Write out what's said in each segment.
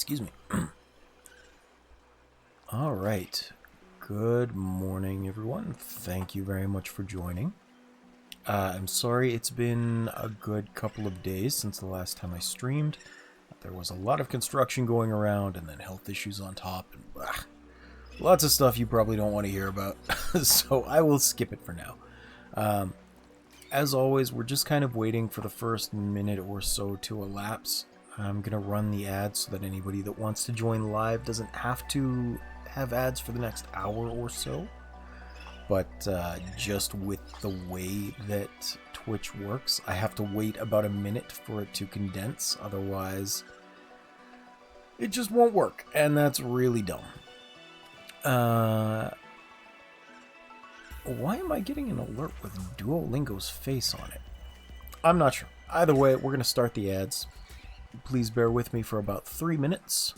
Excuse me. All right. Good morning, everyone. Thank you very much for joining. I'm sorry it's been a good couple of days since the last time I streamed. There was a lot of construction going around and then health issues on top. And lots of stuff you probably don't want to hear about. So I will skip it for now. As always, we're just kind of waiting for the first minute or so to elapse. I'm going to run the ads so that anybody that wants to join live doesn't have to have ads for the next hour or so. But just with the way that Twitch works, I have to wait about a minute for it to condense. Otherwise, it just won't work. And that's really dumb. Why am I getting an alert with Duolingo's face on it? I'm not sure. Either way, we're going to start the ads. Please bear with me for about 3 minutes.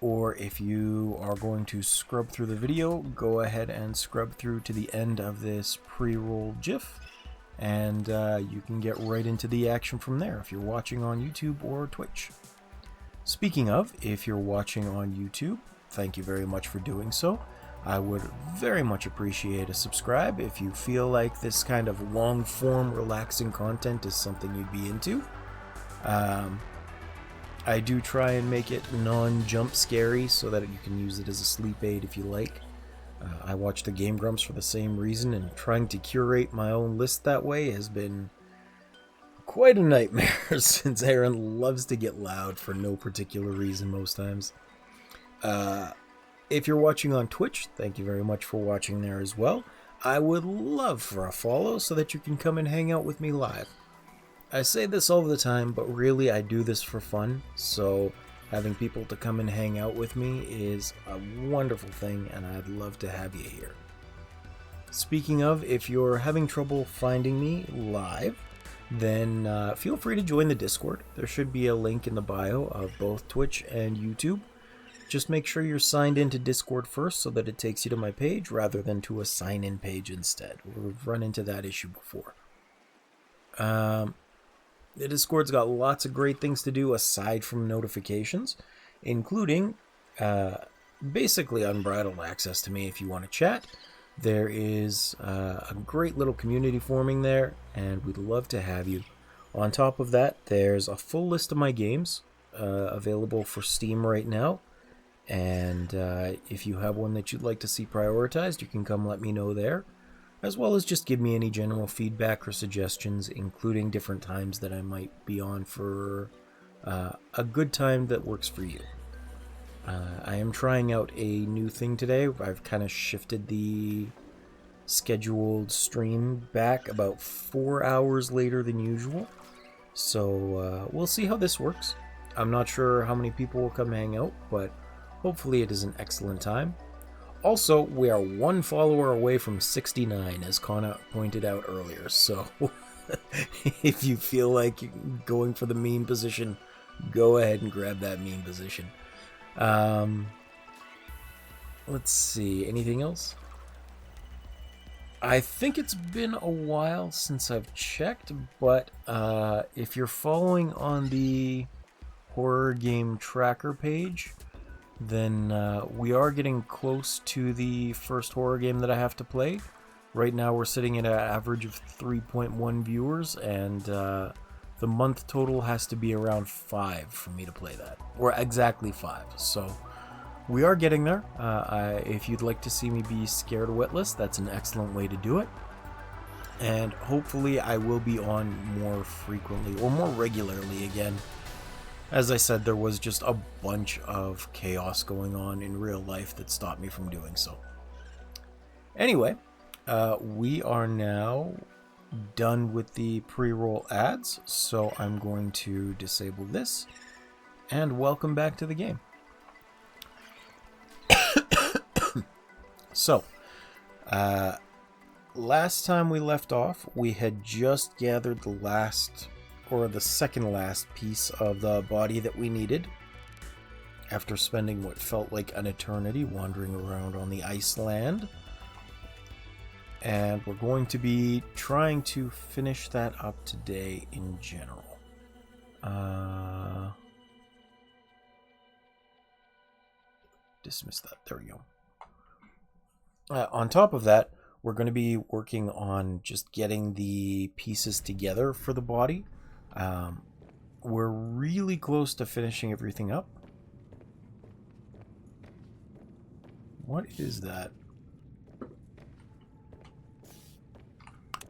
Or if you are going to scrub through the video, go ahead and scrub through to the end of this pre-roll GIF. And you can get right into the action from there if you're watching on YouTube or Twitch. Speaking of, if you're watching on YouTube, thank you very much for doing so. I would very much appreciate a subscribe if you feel like this kind of long-form, relaxing content is something you'd be into. I do try and make it non-jump scary so that you can use it as a sleep aid if you like. I watch the Game Grumps for the same reason, and trying to curate my own list that way has been quite a nightmare since Aaron loves to get loud for no particular reason most times. If you're watching on Twitch, thank you very much for watching there as well. I would love for a follow so that you can come and hang out with me live. I say this all the time, but really I do this for fun, so having people to come and hang out with me is a wonderful thing, and I'd love to have you here. Speaking of, if you're having trouble finding me live, then feel free to join the Discord. There should be a link in the bio of both Twitch and YouTube. Just make sure you're signed into Discord first so that it takes you to my page rather than to a sign-in page instead. We've run into that issue before. The Discord's got lots of great things to do aside from notifications, including basically unbridled access to me if you want to chat. There is a great little community forming there, and we'd love to have you. On top of that, there's a full list of my games available for Steam right now, and if you have one that you'd like to see prioritized, you can come let me know there, as well as just give me any general feedback or suggestions, including different times that I might be on for a good time that works for you. I am trying out a new thing today. I've kind of shifted the scheduled stream back about 4 hours later than usual. So we'll see how this works. I'm not sure how many people will come hang out, but hopefully it is an excellent time. Also, we are 1 follower away from 69, as Connor pointed out earlier, so if you feel like going for the meme position, go ahead and grab that meme position. Let's see, anything else? I think it's been a while since I've checked, but if you're following on the horror game tracker page, then we are getting close to the first horror game that I have to play. Right now we're sitting at an average of 3.1 viewers, and the month total has to be around 5 for me to play that. Or exactly 5. So we are getting there. If you'd like to see me be scared witless, that's an excellent way to do it. And hopefully I will be on more frequently, or more regularly again. As I said, there was just a bunch of chaos going on in real life that stopped me from doing so. Anyway, we are now done with the pre-roll ads, so I'm going to disable this, and welcome back to the game. So, last time we left off, we had just gathered the last, or the second last piece of the body that we needed, after spending what felt like an eternity wandering around on the ice land. And we're going to be trying to finish that up today in general. dismiss that. There we go. On top of that, we're going to be working on just getting the pieces together for the body. We're really close to finishing everything up. What is that?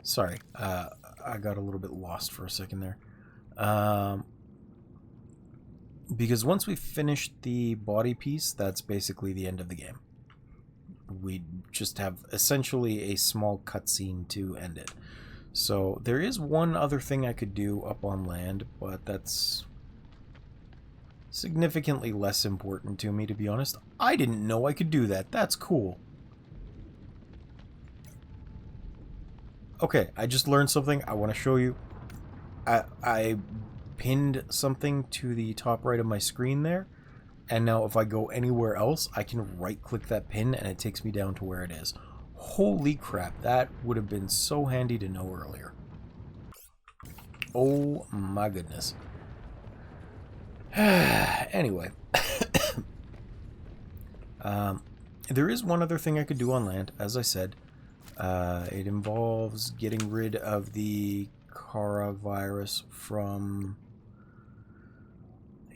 Sorry, I got a little bit lost for a second there. Because once we finish the body piece, that's basically the end of the game. We just have essentially a small cutscene to end it. So there is one other thing I could do up on land, but that's significantly less important to me, to be honest. I didn't know I could do that. That's cool. Okay, I just learned something. I want to show you. I pinned something to the top right of my screen there. And now if I go anywhere else, I can right-click that pin and it takes me down to where it is. Holy crap, that would have been so handy to know earlier. Oh my goodness. Anyway. There is one other thing I could do on land, as I said. It involves getting rid of the Kara virus from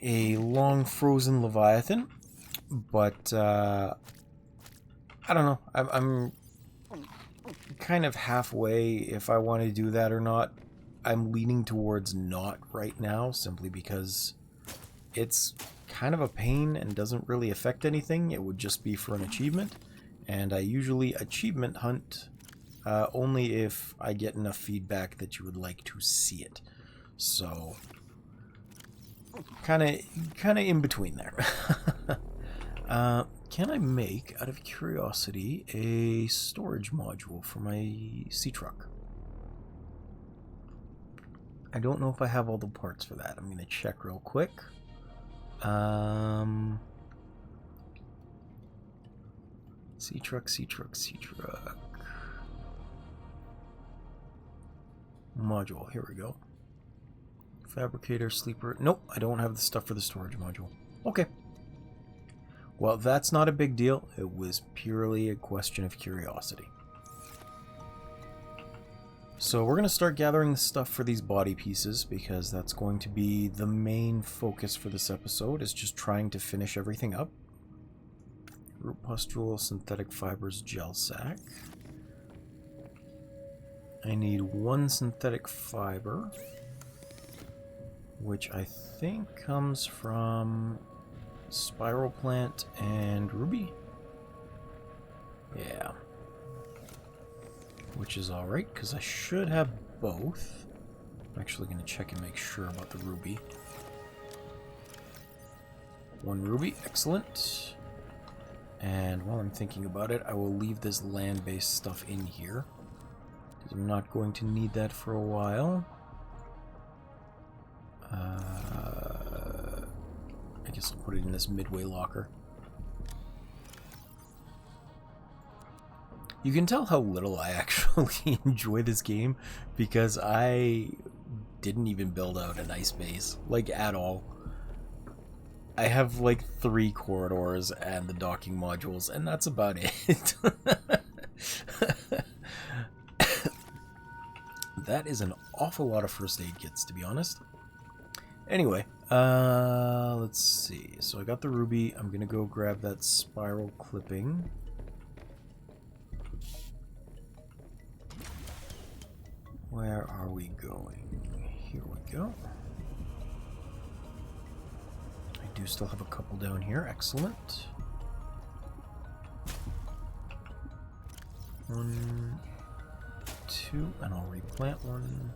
a long frozen Leviathan, but I don't know. I'm kind of halfway if I want to do that or not. I'm leaning towards not right now, simply because it's kind of a pain and doesn't really affect anything. It would just be for an achievement, and I usually achievement hunt only if I get enough feedback that you would like to see it. So kind of in between there. Can I make, out of curiosity, a storage module for my sea truck? I don't know if I have all the parts for that. I'm going to check real quick. Sea truck. Module, here we go. Fabricator, sleeper. Nope, I don't have the stuff for the storage module. Okay. Well, that's not a big deal. It was purely a question of curiosity. So we're going to start gathering the stuff for these body pieces, because that's going to be the main focus for this episode, is just trying to finish everything up. Root pustule, synthetic fibers, gel sac. I need one synthetic fiber, which I think comes from spiral plant and ruby. Yeah. Which is alright, because I should have both. I'm actually going to check and make sure about the ruby. One ruby, excellent. And while I'm thinking about it, I will leave this land-based stuff in here, because I'm not going to need that for a while. I guess I'll put it in this midway locker. You can tell how little I actually enjoy this game, because I didn't even build out a nice base, like, at all. I have like 3 corridors and the docking modules, and that's about it. That is an awful lot of first aid kits, to be honest. Anyway, let's see. So I got the ruby. I'm gonna go grab that spiral clipping. Where are we going? Here we go. I do still have a couple down here. Excellent. 1, 2, and I'll replant 1.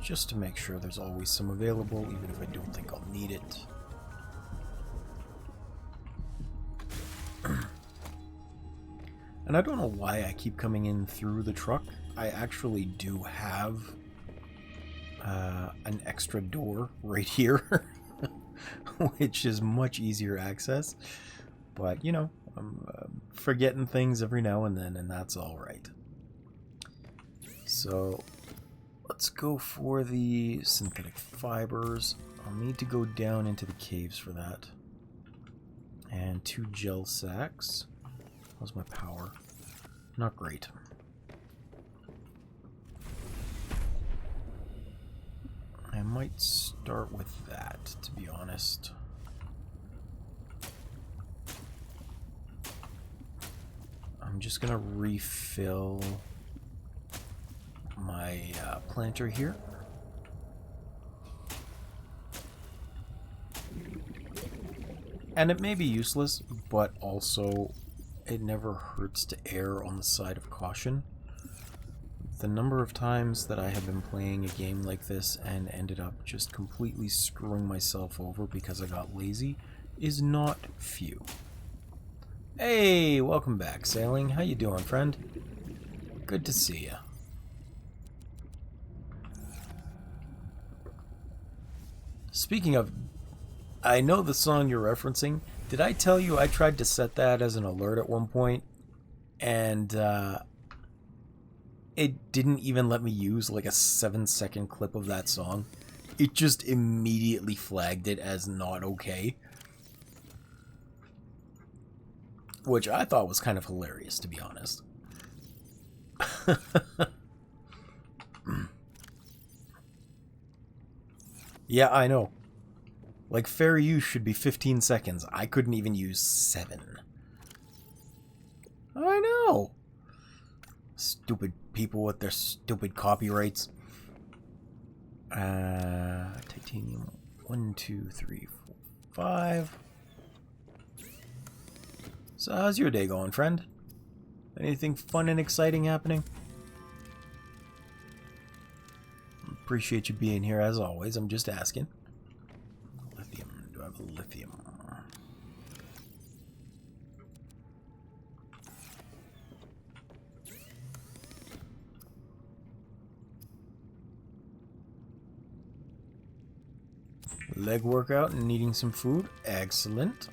Just to make sure there's always some available, even if I don't think I'll need it. And I don't know why I keep coming in through the truck. I actually do have an extra door right here, which is much easier access. But, you know, I'm forgetting things every now and then, and that's alright. So let's go for the synthetic fibers. I'll need to go down into the caves for that. And 2 gel sacks. How's my power? Not great. I might start with that, to be honest. I'm just gonna refill my planter here. And it may be useless, but also it never hurts to err on the side of caution. The number of times that I have been playing a game like this and ended up just completely screwing myself over because I got lazy is not few. Hey, welcome back, Sailing. How you doing, friend? Good to see ya. Speaking of, I know the song you're referencing. Did I tell you I tried to set that as an alert at one point, and it didn't even let me use like a 7-second clip of that song. It just immediately flagged it as not okay. Which I thought was kind of hilarious, to be honest. Yeah, I know. Like, fair use should be 15 seconds. I couldn't even use 7. I know. Stupid people with their stupid copyrights. Titanium. 1, 2, 3, 4, 5. So how's your day going, friend? Anything fun and exciting happening? Appreciate you being here as always. I'm just asking. Lithium. Do I have a lithium? Leg workout and needing some food. Excellent.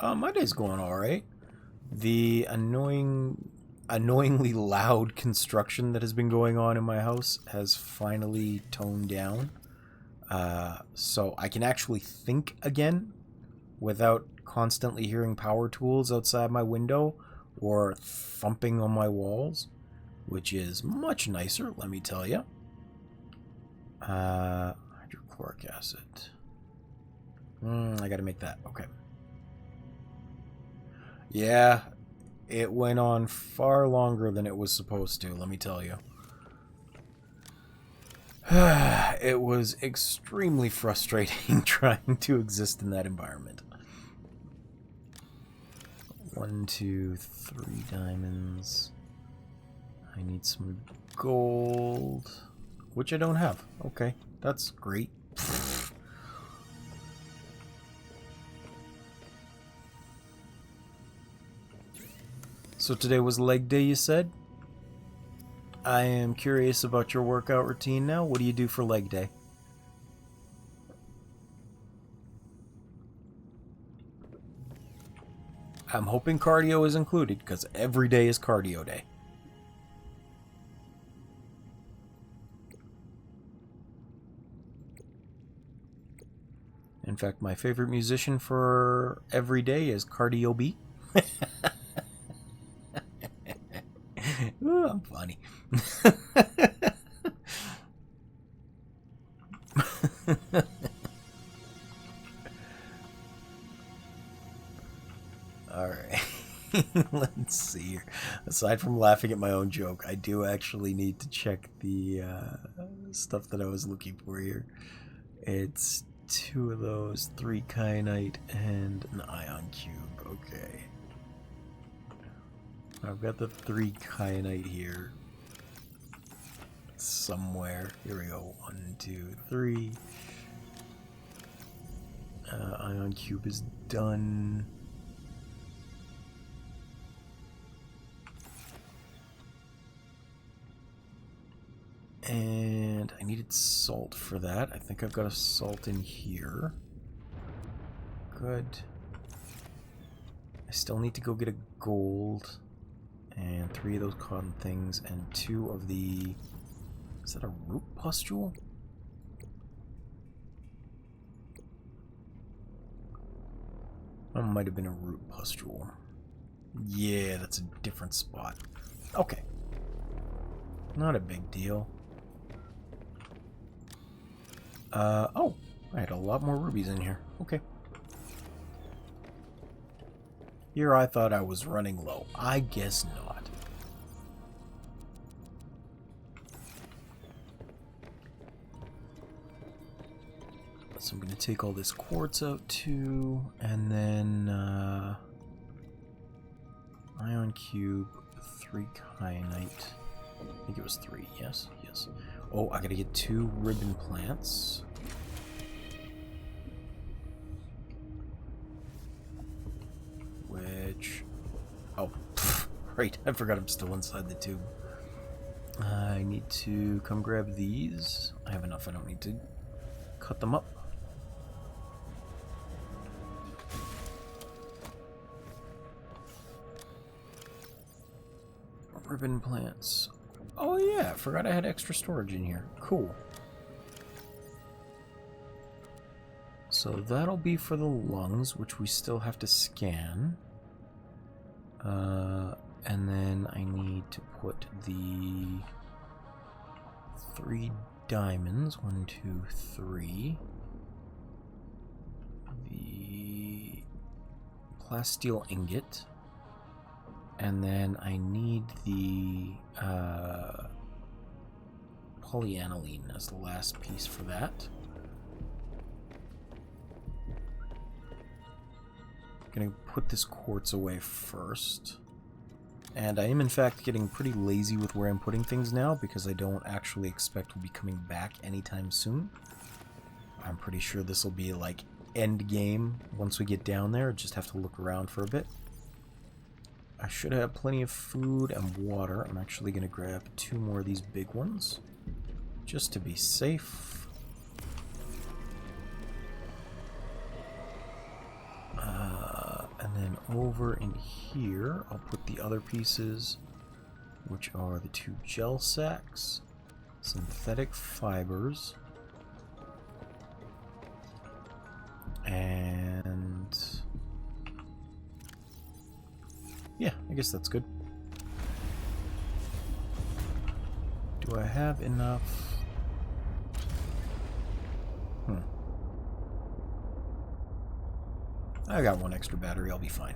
My day's going alright. The annoyingly loud construction that has been going on in my house has finally toned down. So I can actually think again without constantly hearing power tools outside my window or thumping on my walls, which is much nicer, let me tell you. Hydrochloric acid. I gotta make that. Okay. Yeah, it went on far longer than it was supposed to, let me tell you. It was extremely frustrating trying to exist in that environment. 1, 2, 3 diamonds. I need some gold, which I don't have. Okay, that's great. So today was leg day, you said? I am curious about your workout routine now. What do you do for leg day? I'm hoping cardio is included, because every day is cardio day. In fact, my favorite musician for every day is Cardio B. Ooh, I'm funny. Alright. Let's see here. Aside from laughing at my own joke, I do actually need to check the stuff that I was looking for here. It's 2 of those, 3 kyanite, and an ion cube. Okay. I've got the 3 kyanite here. Somewhere. Here we go. 1, 2, 3. Ion cube is done. And I needed salt for that. I think I've got a salt in here. Good. I still need to go get a gold. And 3 of those cotton things. And 2 of the... Is that a root pustule? That might have been a root pustule. Yeah, that's a different spot. Okay. Not a big deal. Oh, I had a lot more rubies in here. Okay. Here I thought I was running low. I guess not. So I'm going to take all this quartz out too, and then ion cube, 3 kyanite. I think it was 3, yes, yes. Oh, I gotta get 2 ribbon plants. Which... oh, pff, right, I forgot I'm still inside the tube. I need to come grab these. I have enough, I don't need to cut them up. Ribbon plants. Oh yeah, I forgot I had extra storage in here. Cool. So that'll be for the lungs, which we still have to scan. And then I need to put the 3 diamonds. 1, 2, 3. The plasteel ingot. And then I need the polyaniline as the last piece for that. I'm gonna put this quartz away first. And I am in fact getting pretty lazy with where I'm putting things now because I don't actually expect we'll be coming back anytime soon. I'm pretty sure this will be like end game once we get down there. Just have to look around for a bit. I should have plenty of food and water. I'm actually going to grab 2 more of these big ones, just to be safe. And then over in here, I'll put the other pieces, which are the 2 gel sacks, synthetic fibers, and... yeah, I guess that's good. Do I have enough? I got 1 extra battery, I'll be fine.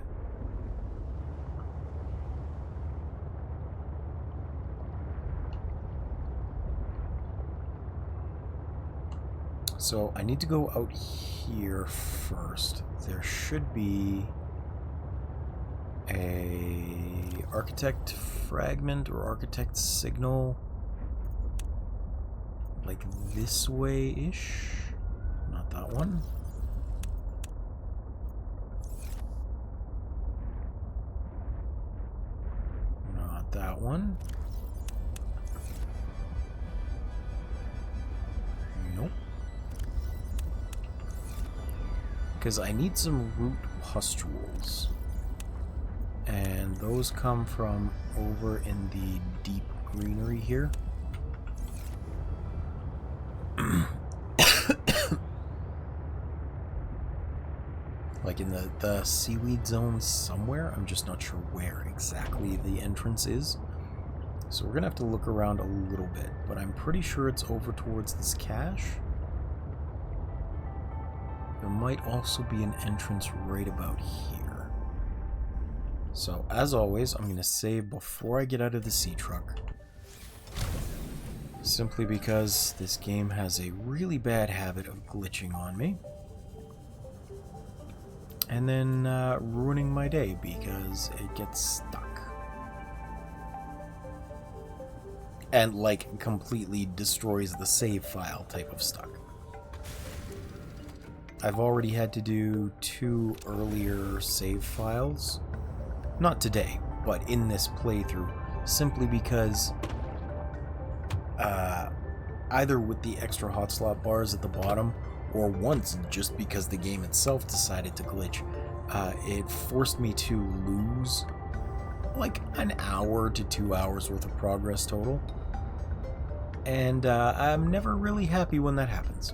So I need to go out here first. There should be a architect fragment or architect signal like this way-ish. Not that one. Not that one. Nope. Because I need some root pustules. And those come from over in the deep greenery here. Like in the seaweed zone somewhere. I'm just not sure where exactly the entrance is. So we're going to have to look around a little bit. But I'm pretty sure it's over towards this cache. There might also be an entrance right about here. So, as always, I'm going to save before I get out of the sea truck. Simply because this game has a really bad habit of glitching on me. And then ruining my day because it gets stuck. And, like, completely destroys the save file type of stuck. I've already had to do 2 earlier save files. Not today, but in this playthrough, simply because either with the extra hot slot bars at the bottom, or once just because the game itself decided to glitch, it forced me to lose like an hour to 2 hours worth of progress total. And I'm never really happy when that happens.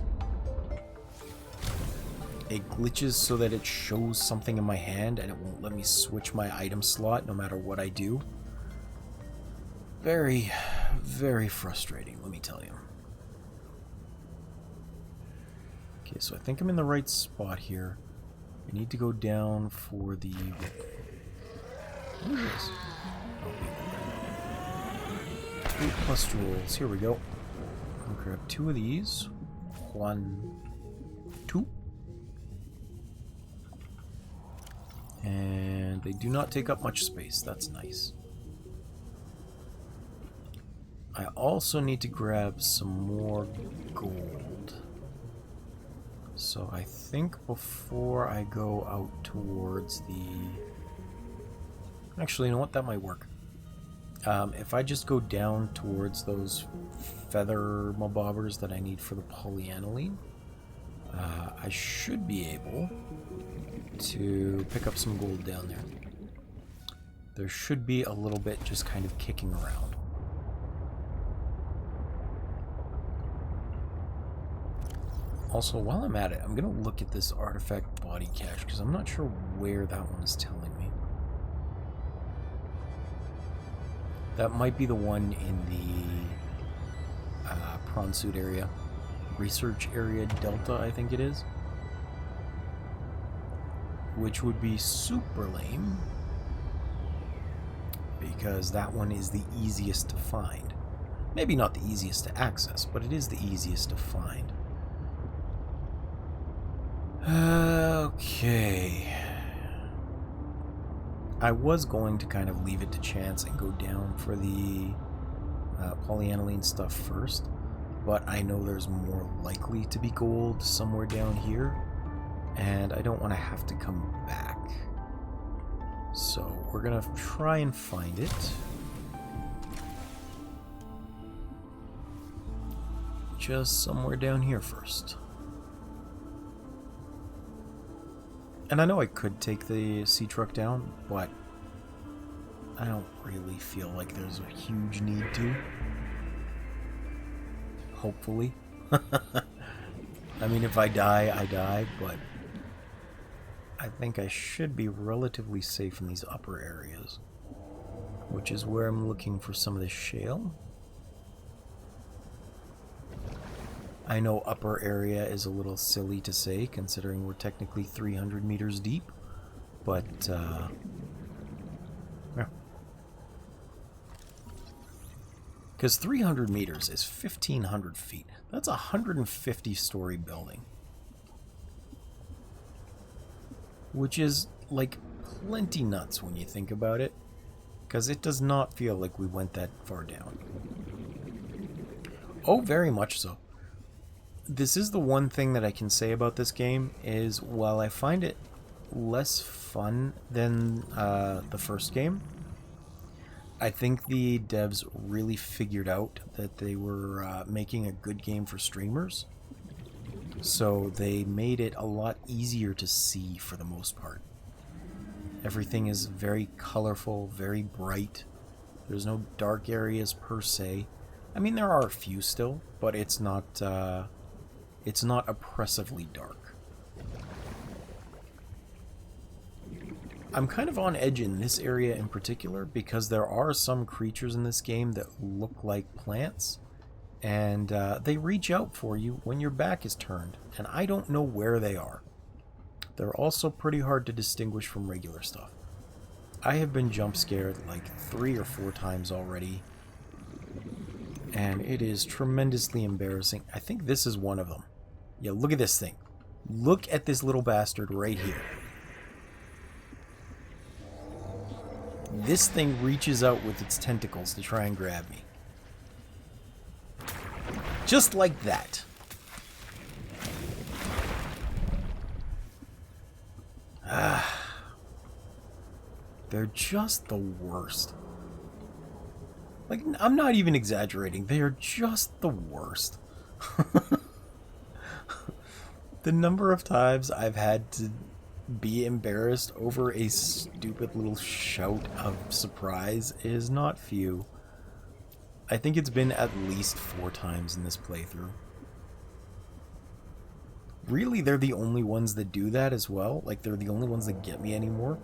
it glitches so that it shows something in my hand and it won't let me switch my item slot no matter what I do. Very, very frustrating, let me tell you. Okay, so I think I'm in the right spot here. I need to go down for the... What is this? Oh, 8 plus jewels. Here we go. I'll grab 2 of these. 1, 2. And they do not take up much space. That's nice. I also need to grab some more gold. So I think before I go out towards the... Actually, you know what? That might work. If I just go down towards those feather mobobbers that I need for the polyaniline, I should be able to pick up some gold down there. There should be a little bit just kind of kicking around. Also, while I'm at it, I'm going to look at this artifact body cache because I'm not sure where that one is telling me. That might be the one in the prawn suit area. Research area Delta, I think it is. Which would be super lame. Because that one is the easiest to find. Maybe not the easiest to access, but it is the easiest to find. Okay. I was going to kind of leave it to chance and go down for the polyaniline stuff first, but I know there's more likely to be gold somewhere down here, and I don't want to have to come back. So we're going to try and find it. Just somewhere down here first. And I know I could take the sea truck down, but I don't really feel like there's a huge need to. Hopefully. I mean, if I die, I die, but I think I should be relatively safe in these upper areas, which is where I'm looking for some of this shale. I know upper area is a little silly to say, considering we're technically 300 meters deep, but, yeah. Because 300 meters is 1,500 feet. That's a 150-story building. Which is, like, plenty nuts when you think about it, because it does not feel like we went that far down. Oh, very much so. This is the one thing that I can say about this game, is while I find it less fun than the first game, I think the devs really figured out that they were making a good game for streamers. So they made it a lot easier to see for the most part. Everything is very colorful, very bright. There's no dark areas per se. I mean, there are a few still, but it's not oppressively dark. I'm kind of on edge in this area in particular because there are some creatures in this game that look like plants, and they reach out for you when your back is turned, and I don't know where they are. They're also pretty hard to distinguish from regular stuff. I have been jump scared like 3 or 4 times already, and it is tremendously embarrassing. I think this is one of them. Yeah, look at this thing. Look at this little bastard right here. This thing reaches out with its tentacles to try and grab me. Just like that. They're just the worst. Like, I'm not even exaggerating. They are just the worst. The number of times I've had to be embarrassed over a stupid little shout of surprise is not few. I think it's been at least 4 times in this playthrough. really, they're the only ones that do that as well. Like, they're the only ones that get me anymore.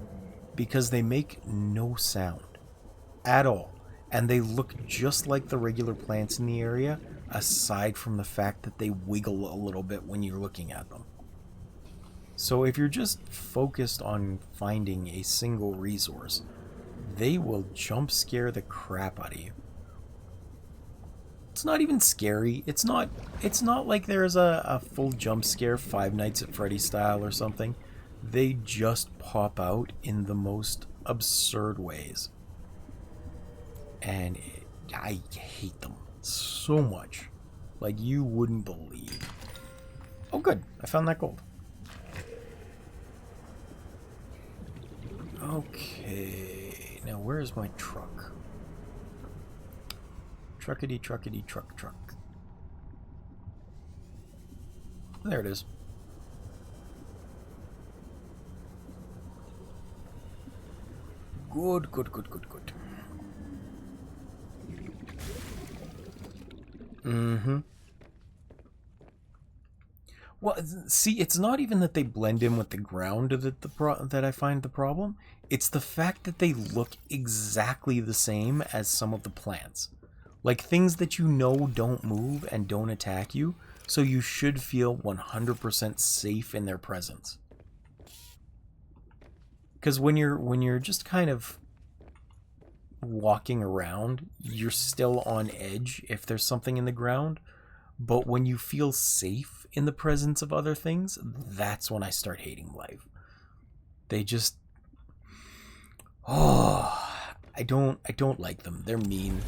Because they make no sound at all. And they look just like the regular plants in the area, aside from the fact that they wiggle a little bit when you're looking at them. So if you're just focused on finding a single resource, they will jump scare the crap out of you. It's not even scary. It's not like there's a full jump scare Five Nights at Freddy's style or something. They just pop out in the most absurd ways. And I hate them so much. Like, you wouldn't believe. Oh, good. I found that gold. Okay. Now, where's my truck? Truckity, truckity, truck, truck. There it is. Good, good, good, good, good. Mm-hmm. Well, see, it's not even that they blend in with the ground that I find the problem. It's the fact that they look exactly the same as some of the plants. Like, things that you know don't move and don't attack you, so you should feel 100% safe in their presence. Because when you're just kind of walking around, you're still on edge if there's something in the ground. But when you feel safe in the presence of other things, that's when I start hating life. They just... Oh, I don't like them. They're mean.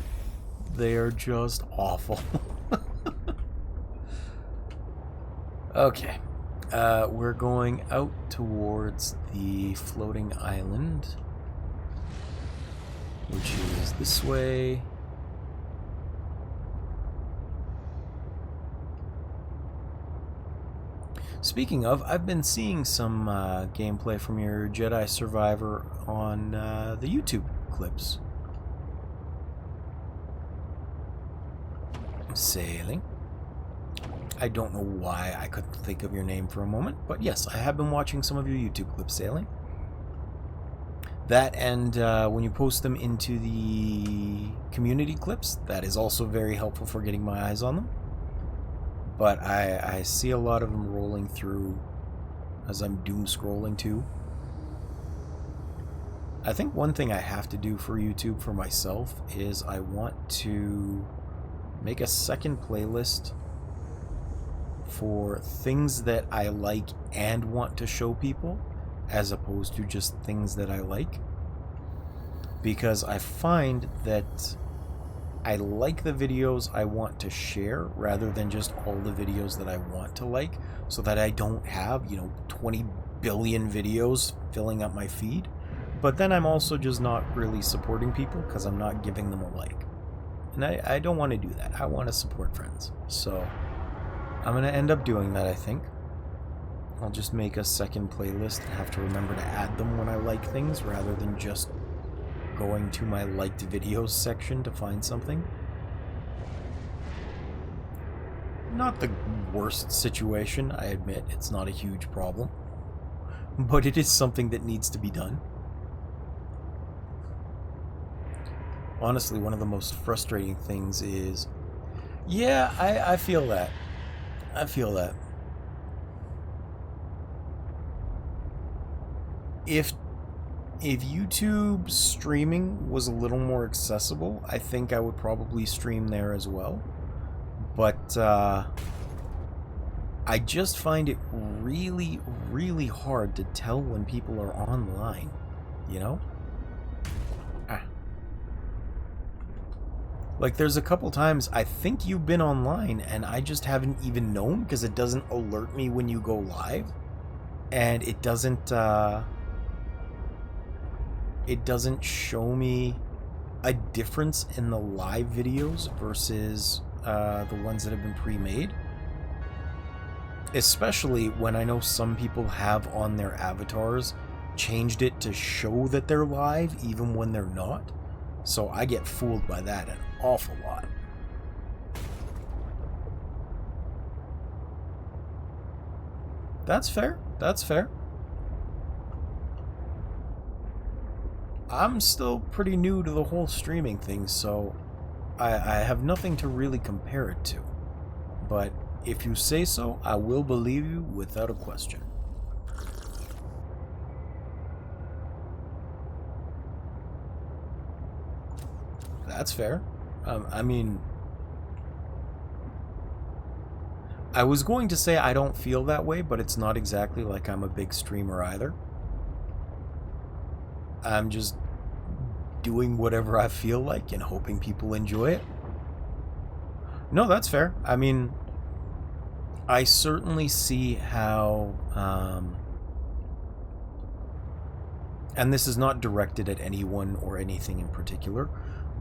They're just awful. Okay. We're going out towards the floating island, which is this way. Speaking of, I've been seeing some gameplay from your Jedi Survivor on the YouTube clips. Sailing. I don't know why I couldn't think of your name for a moment, but yes, I have been watching some of your YouTube clips sailing. That, and when you post them into the community clips, that is also very helpful for getting my eyes on them. But I see a lot of them rolling through as I'm doom scrolling too. I think one thing I have to do for YouTube for myself is I want to make a second playlist for things that I like and want to show people, as opposed to just things that I like. Because I find that I like the videos I want to share rather than just all the videos that I want to like, so that I don't have, 20 billion videos filling up my feed. But then I'm also just not really supporting people because I'm not giving them a like. And I don't want to do that. I want to support friends. So I'm going to end up doing that, I think. I'll just make a second playlist and have to remember to add them when I like things rather than just going to my liked videos section to find something. Not the worst situation, I admit. It's not a huge problem. But it is something that needs to be done. Honestly, one of the most frustrating things is... Yeah, I feel that. I feel that. If YouTube streaming was a little more accessible, I think I would probably stream there as well. But I just find it really, really hard to tell when people are online, Like, there's a couple times I think you've been online and I just haven't even known because it doesn't alert me when you go live. And it doesn't show me a difference in the live videos versus the ones that have been pre-made. Especially when I know some people have on their avatars changed it to show that they're live even when they're not. So I get fooled by that an awful lot. That's fair. That's fair. I'm still pretty new to the whole streaming thing, so I have nothing to really compare it to. But if you say so, I will believe you without a question. That's fair. I mean, I was going to say I don't feel that way, but it's not exactly like I'm a big streamer either. I'm just doing whatever I feel like and hoping people enjoy it. No, that's fair. I mean, I certainly see how, and this is not directed at anyone or anything in particular,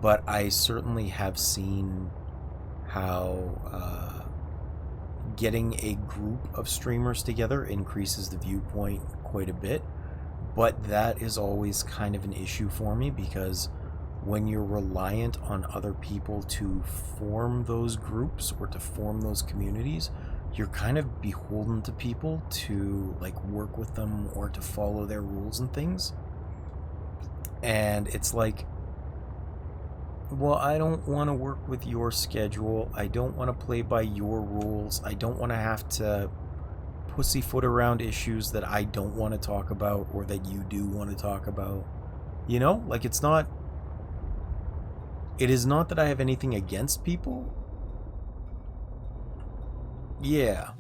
but I certainly have seen how getting a group of streamers together increases the viewpoint quite a bit. But that is always kind of an issue for me, because when you're reliant on other people to form those groups or to form those communities, you're kind of beholden to people to like work with them or to follow their rules and things. And it's like, well, I don't want to work with your schedule. I don't want to play by your rules. I don't want to have to pussyfoot around issues that I don't want to talk about or that you do want to talk about. You know, like it is not that I have anything against people. Yeah.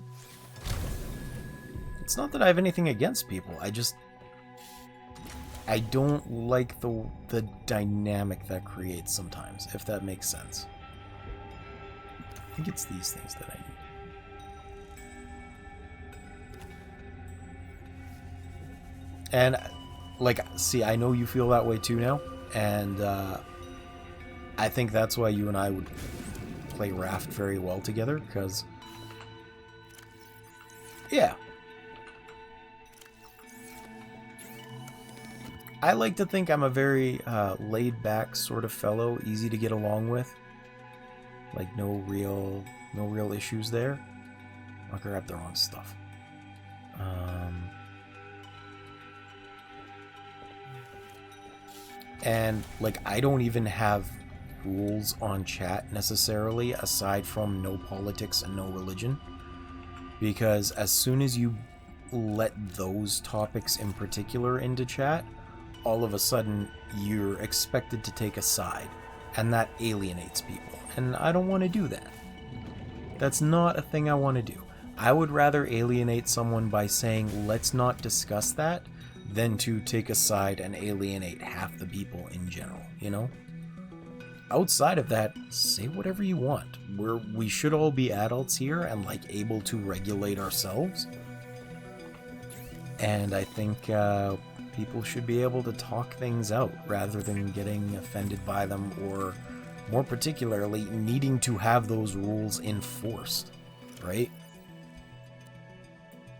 It's not that I have anything against people. I don't like the dynamic that creates sometimes, if that makes sense. I think it's these things that I need. And, like, see, I know you feel that way too now, and I think that's why you and I would play Raft very well together, because, yeah. I like to think I'm a very laid-back sort of fellow, easy to get along with. Like, no real issues there. I'll grab the wrong stuff. And, like, I don't even have rules on chat necessarily, aside from no politics and no religion. Because as soon as you let those topics in particular into chat, all of a sudden you're expected to take a side, and that alienates people. And I don't want to do that. That's not a thing I want to do. I would rather alienate someone by saying, let's not discuss that, than to take a side and alienate half the people in general, you know? Outside of that, say whatever you want. We should all be adults here and, like, able to regulate ourselves. And I think people should be able to talk things out rather than getting offended by them, or more particularly needing to have those rules enforced, right?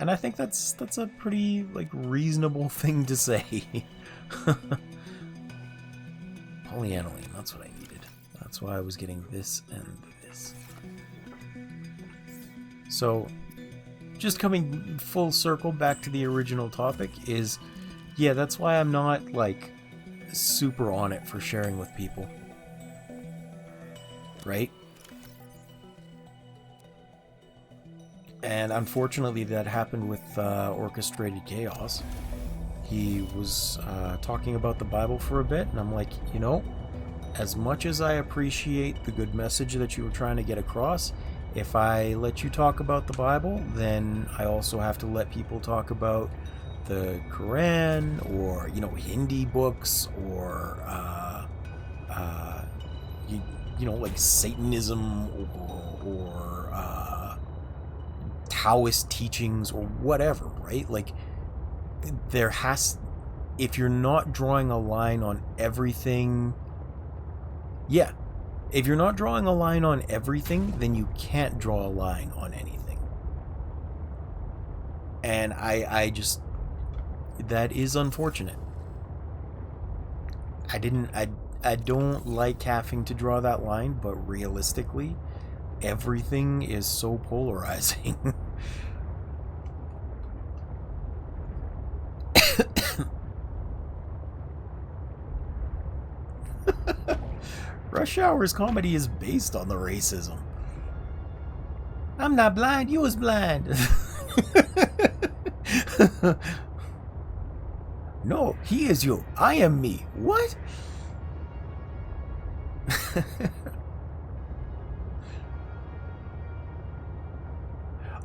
And I think that's a pretty, like, reasonable thing to say. Polyaniline, that's what I needed. That's why I was getting this and this. So, just coming full circle back to the original topic is, yeah, that's why I'm not, like, super on it for sharing with people. Right? And unfortunately that happened with Orchestrated Chaos. He was talking about the Bible for a bit, and I'm like, you know, as much as I appreciate the good message that you were trying to get across, if I let you talk about the Bible, then I also have to let people talk about the Quran, or, you know, Hindi books, or you know, like Satanism, or Taoist teachings, or whatever, right? Like, there has, if you're not drawing a line on everything, yeah, if you're not drawing a line on everything, then you can't draw a line on anything. And I just, that is unfortunate. I don't like having to draw that line, but realistically, everything is so polarizing. Rush Hour's comedy is based on the racism. I'm not blind, you was blind. No, he is you. I am me. What?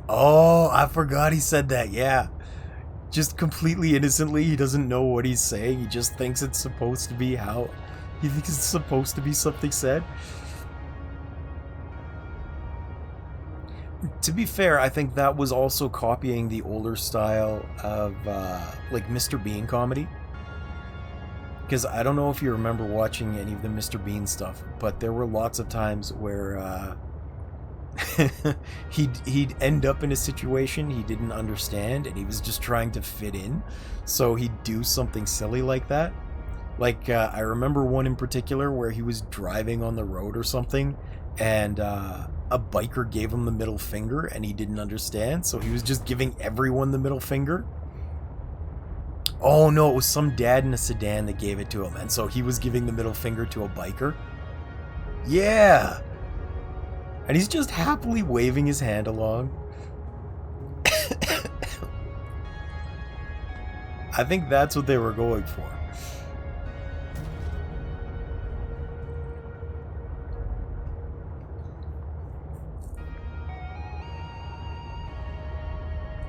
Oh, I forgot he said that. Yeah. Just completely innocently. He doesn't know what he's saying. He just thinks it's supposed to be how... He thinks it's supposed to be something said. To be fair, I think that was also copying the older style of, like, Mr. Bean comedy. Because I don't know if you remember watching any of the Mr. Bean stuff, but there were lots of times where, he'd end up in a situation he didn't understand, and he was just trying to fit in, so he'd do something silly like that. Like, I remember one in particular where he was driving on the road or something, and a biker gave him the middle finger, and he didn't understand, so he was just giving everyone the middle finger. Oh no, it was some dad in a sedan that gave it to him, and so he was giving the middle finger to a biker. Yeah! And he's just happily waving his hand along. I think that's what they were going for.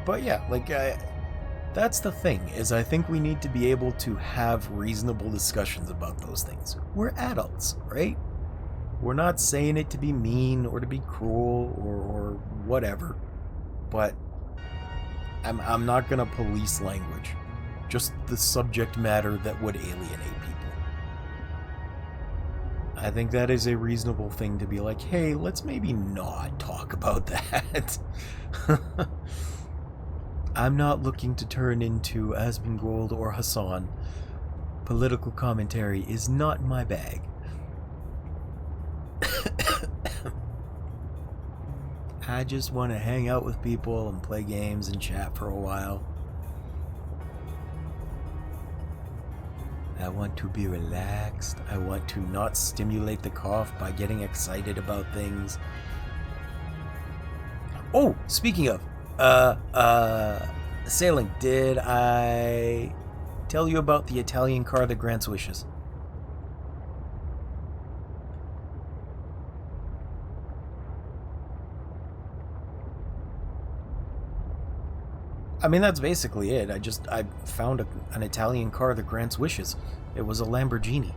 But yeah, like, that's the thing, is I think we need to be able to have reasonable discussions about those things. We're adults, right? We're not saying it to be mean or to be cruel or whatever, but I'm not gonna police language. Just the subject matter that would alienate people. I think that is a reasonable thing to be like, hey, let's maybe not talk about that. I'm not looking to turn into Asmongold or Hassan. Political commentary is not my bag. I just want to hang out with people and play games and chat for a while. I want to be relaxed. I want to not stimulate the cough by getting excited about things. Oh, speaking of, sailing, did I tell you about the Italian car that grants wishes? I mean, that's basically it. I found an Italian car that grants wishes. It was a Lamborghini.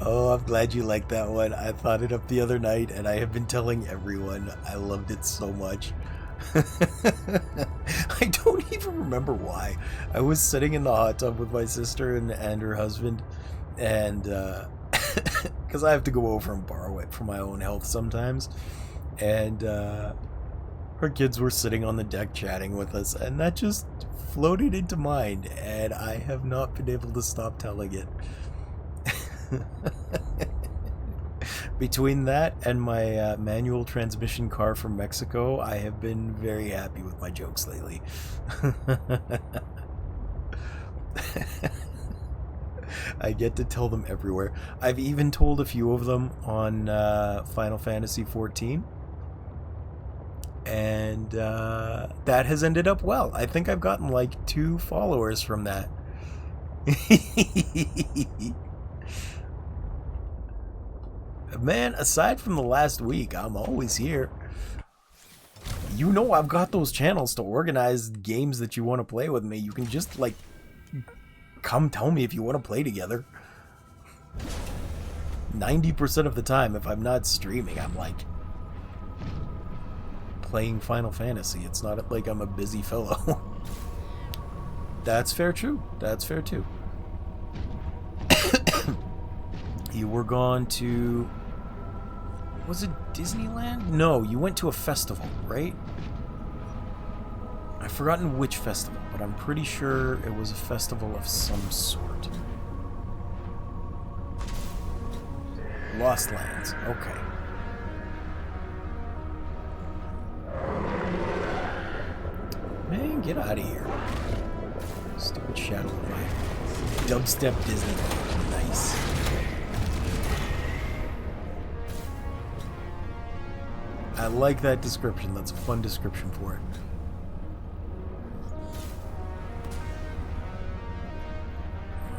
Oh, I'm glad you liked that one. I thought it up the other night, and I have been telling everyone I loved it so much. I don't even remember why. I was sitting in the hot tub with my sister and her husband, and because I have to go over and borrow it for my own health sometimes, and her kids were sitting on the deck chatting with us, and that just floated into mind, and I have not been able to stop telling it. Between that and my manual transmission car from Mexico, I have been very happy with my jokes lately. I get to tell them everywhere. I've even told a few of them on Final Fantasy XIV. And that has ended up well. I think I've gotten like 2 followers from that. Man, aside from the last week, I'm always here. You know I've got those channels to organize games that you want to play with me. You can just, like, come tell me if you want to play together. 90% of the time, if I'm not streaming, I'm, like, playing Final Fantasy. It's not like I'm a busy fellow. That's fair, too. That's fair, too. You were gone to... Was it Disneyland? No, you went to a festival, right? I've forgotten which festival, but I'm pretty sure it was a festival of some sort. Lost Lands. Okay. Man, get out of here. Stupid Shadow of Life. Dubstep Disneyland. Nice. I like that description. That's a fun description for it.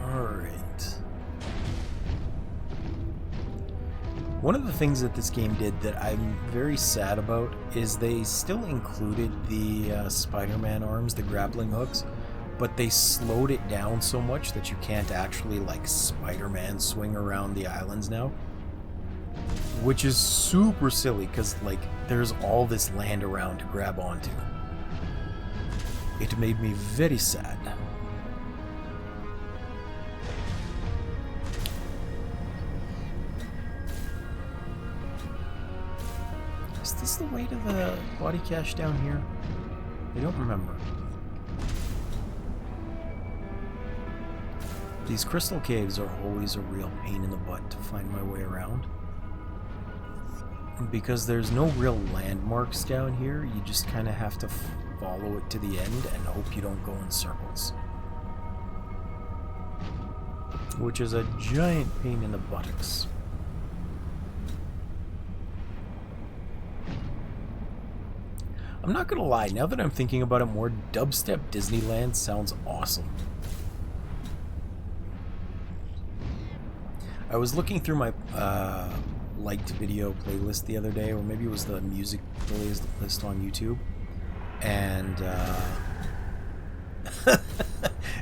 Alright. One of the things that this game did that I'm very sad about is they still included the Spider-Man arms, the grappling hooks, but they slowed it down so much that you can't actually, like, Spider-Man swing around the islands now. Which is super silly, because, like, there's all this land around to grab onto. It made me very sad. Is this the way to the body cache down here? I don't remember. These crystal caves are always a real pain in the butt to find my way around. Because there's no real landmarks down here, you just kind of have to follow it to the end and hope you don't go in circles. Which is a giant pain in the buttocks. I'm not gonna lie, now that I'm thinking about it more, Dubstep Disneyland sounds awesome. I was looking through my liked video playlist the other day, or maybe it was the music playlist on YouTube, and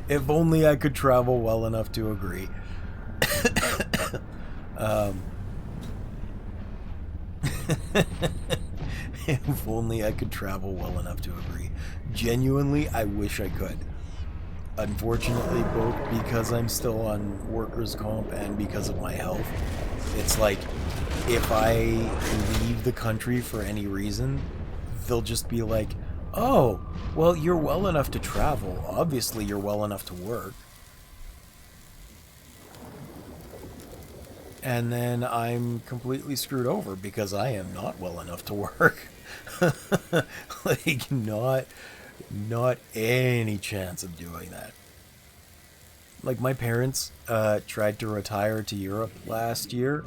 if only I could travel well enough to agree. If only I could travel well enough to agree. Genuinely, I wish I could. Unfortunately, both because I'm still on workers' comp and because of my health, it's like, if I leave the country for any reason, they'll just be like, oh, well, you're well enough to travel. Obviously, you're well enough to work. And then I'm completely screwed over because I am not well enough to work. Like, not any chance of doing that. Like, my parents tried to retire to Europe last year,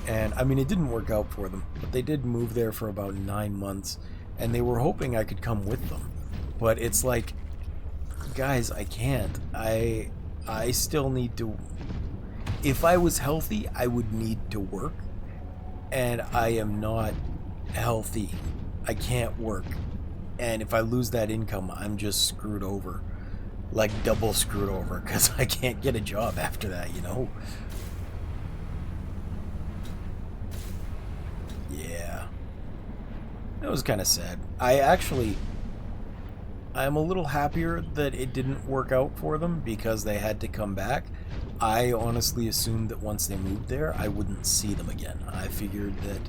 and I mean, it didn't work out for them, but they did move there for about 9 months, and they were hoping I could come with them. But it's like, guys, I can't. I still need to... If I was healthy, I would need to work, and I am not healthy. I can't work. And if I lose that income, I'm just screwed over. Like, double screwed over, because I can't get a job after that, you know? Yeah. That was kind of sad. I'm a little happier that it didn't work out for them, because they had to come back. I honestly assumed that once they moved there, I wouldn't see them again. I figured that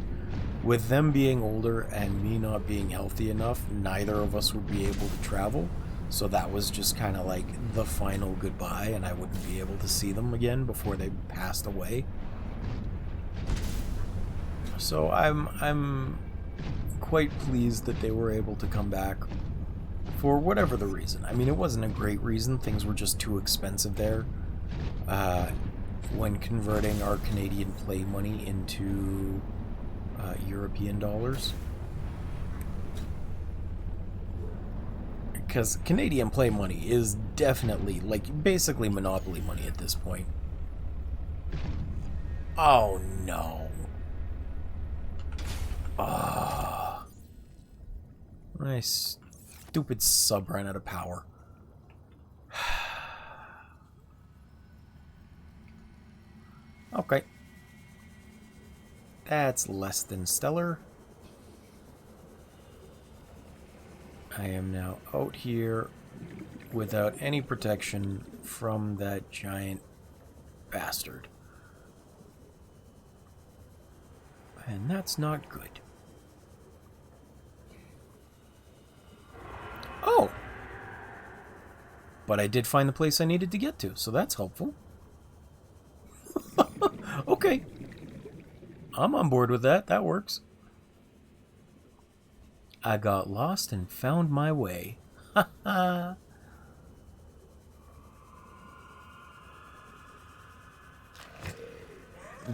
with them being older and me not being healthy enough, neither of us would be able to travel. So that was just kind of like the final goodbye, and I wouldn't be able to see them again before they passed away. So I'm quite pleased that they were able to come back for whatever the reason. I mean, it wasn't a great reason. Things were just too expensive there. When converting our Canadian play money into European dollars. Because Canadian play money is definitely, like, basically monopoly money at this point. Oh, no. Ah. My stupid sub ran out of power. Okay. That's less than stellar. I am now out here without any protection from that giant bastard. And that's not good. Oh! But I did find the place I needed to get to, so that's helpful. Okay. I'm on board with that. That works. I got lost and found my way. Ha ha.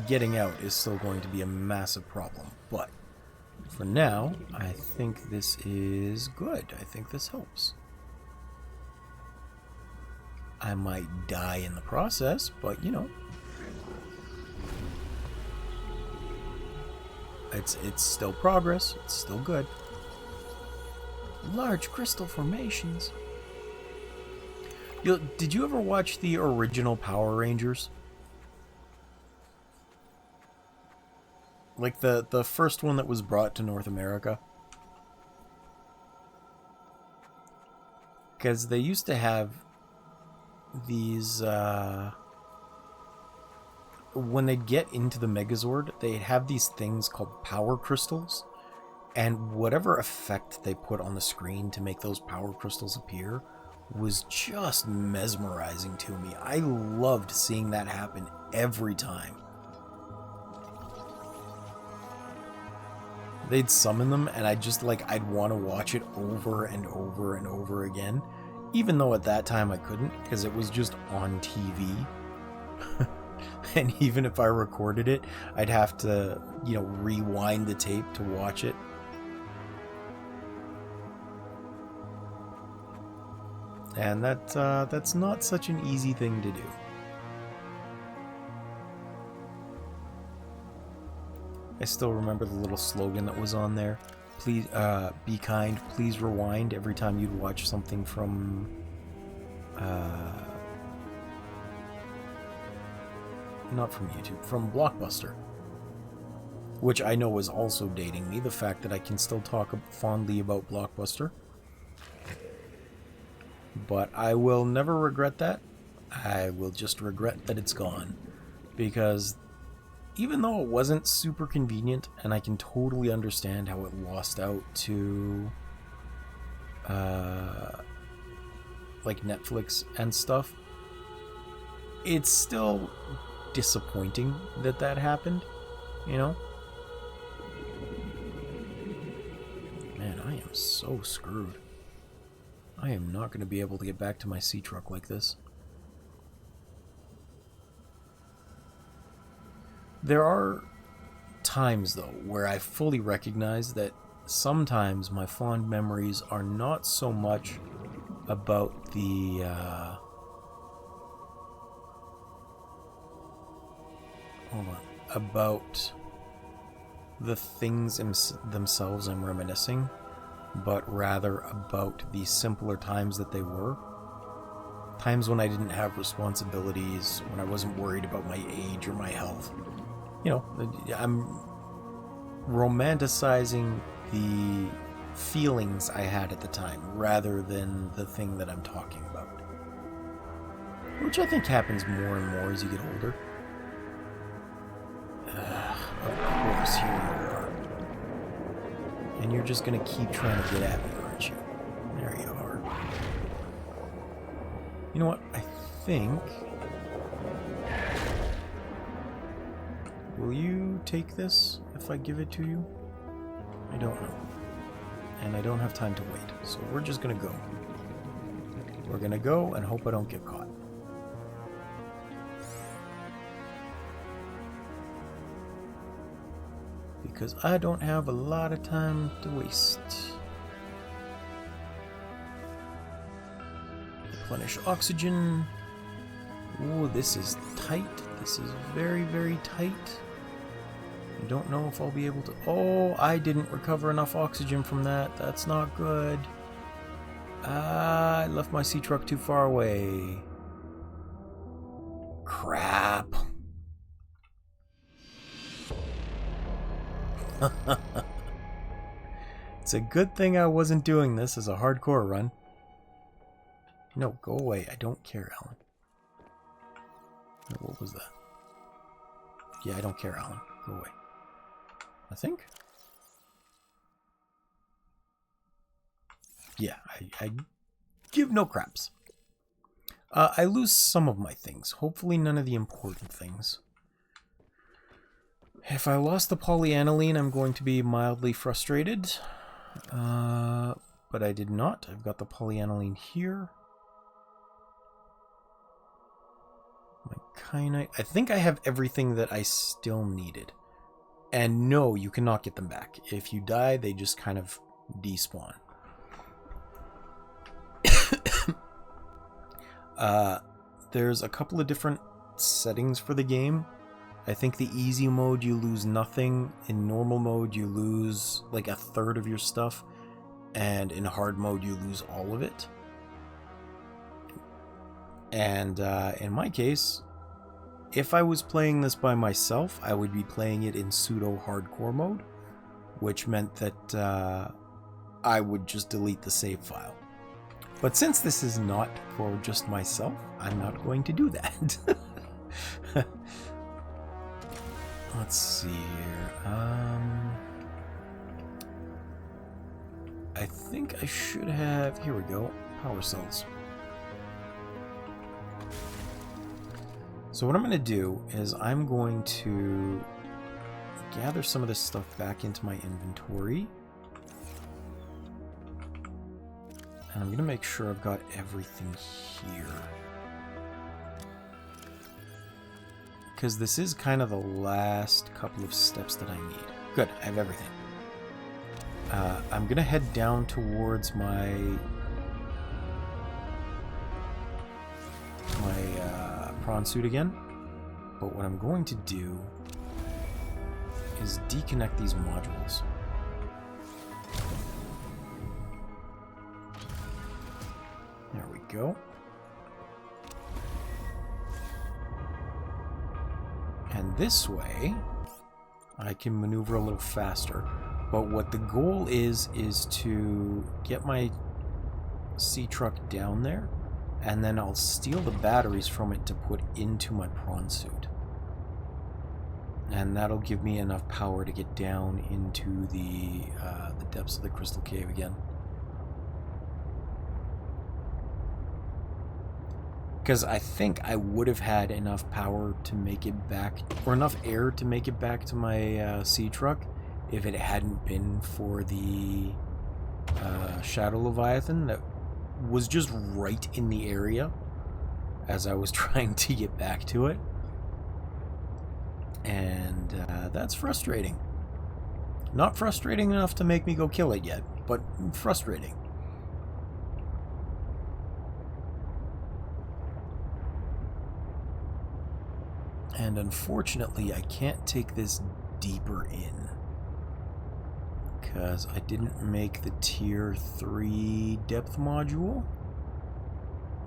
Getting out is still going to be a massive problem, but for now, I think this is good. I think this helps. I might die in the process, but you know. It's still progress. It's still good. Large crystal formations. Did you ever watch the original Power Rangers? Like the first one that was brought to North America? Because they used to have these... when they'd get into the Megazord, they'd have these things called power crystals. And whatever effect they put on the screen to make those power crystals appear was just mesmerizing to me. I loved seeing that happen every time. They'd summon them, and I'd want to watch it over and over and over again. Even though at that time I couldn't, because it was just on TV. And even if I recorded it, I'd have to, you know, rewind the tape to watch it. And that's not such an easy thing to do. I still remember the little slogan that was on there. Please, be kind, please rewind every time you'd watch something from, not from YouTube, from Blockbuster. Which I know was also dating me, the fact that I can still talk fondly about Blockbuster. But I will never regret that. I will just regret that it's gone. Because even though it wasn't super convenient, and I can totally understand how it lost out to like Netflix and stuff, it's still disappointing that that happened, you know? Man, I am so screwed. I am not going to be able to get back to my sea truck like this. There are times, though, where I fully recognize that sometimes my fond memories are not so much about the, about the things themselves I'm reminiscing, but rather about the simpler times that they were. Times when I didn't have responsibilities, when I wasn't worried about my age or my health. You know, I'm romanticizing the feelings I had at the time rather than the thing that I'm talking about. Which I think happens more and more as you get older. Of course, here you are. And you're just gonna keep trying to get at me, aren't you? There you are. You know what? I think... Will you take this if I give it to you? I don't know. And I don't have time to wait, so we're just gonna go. We're gonna go and hope I don't get caught. Because I don't have a lot of time to waste. Replenish oxygen. Ooh, this is tight. This is very, very tight. I don't know if I'll be able to... Oh, I didn't recover enough oxygen from that. That's not good. I left my sea truck too far away. Crap. It's a good thing I wasn't doing this as a hardcore run. No, go away. I don't care, Alan. What was that? Yeah, I don't care, Alan. Go away. I think? Yeah, I give no craps. I lose some of my things. Hopefully none of the important things. If I lost the polyaniline, I'm going to be mildly frustrated. But I did not. I've got the polyaniline here. My kyanite. I think I have everything that I still needed. And no, you cannot get them back. If you die, they just kind of despawn. There's a couple of different settings for the game. I think the easy mode, you lose nothing. In normal mode, you lose like a third of your stuff. And in hard mode, you lose all of it. And in my case, if I was playing this by myself, I would be playing it in pseudo-hardcore mode, which meant that I would just delete the save file. But since this is not for just myself, I'm not going to do that. Let's see here. I think I should have... Here we go. Power cells. So what I'm going to do is I'm going to gather some of this stuff back into my inventory. And I'm going to make sure I've got everything here. Because this is kind of the last couple of steps that I need. Good, I have everything. I'm going to head down towards my prawn suit again. But what I'm going to do is deconnect these modules. There we go. And this way, I can maneuver a little faster. But what the goal is to get my sea truck down there, and then I'll steal the batteries from it to put into my prawn suit. And that'll give me enough power to get down into the depths of the crystal cave again. Because I think I would have had enough power to make it back, or enough air to make it back to my sea truck, if it hadn't been for the Shadow Leviathan that was just right in the area as I was trying to get back to it. And that's frustrating. Not frustrating enough to make me go kill it yet, but frustrating. And unfortunately, I can't take this deeper in, because I didn't make the tier 3 depth module,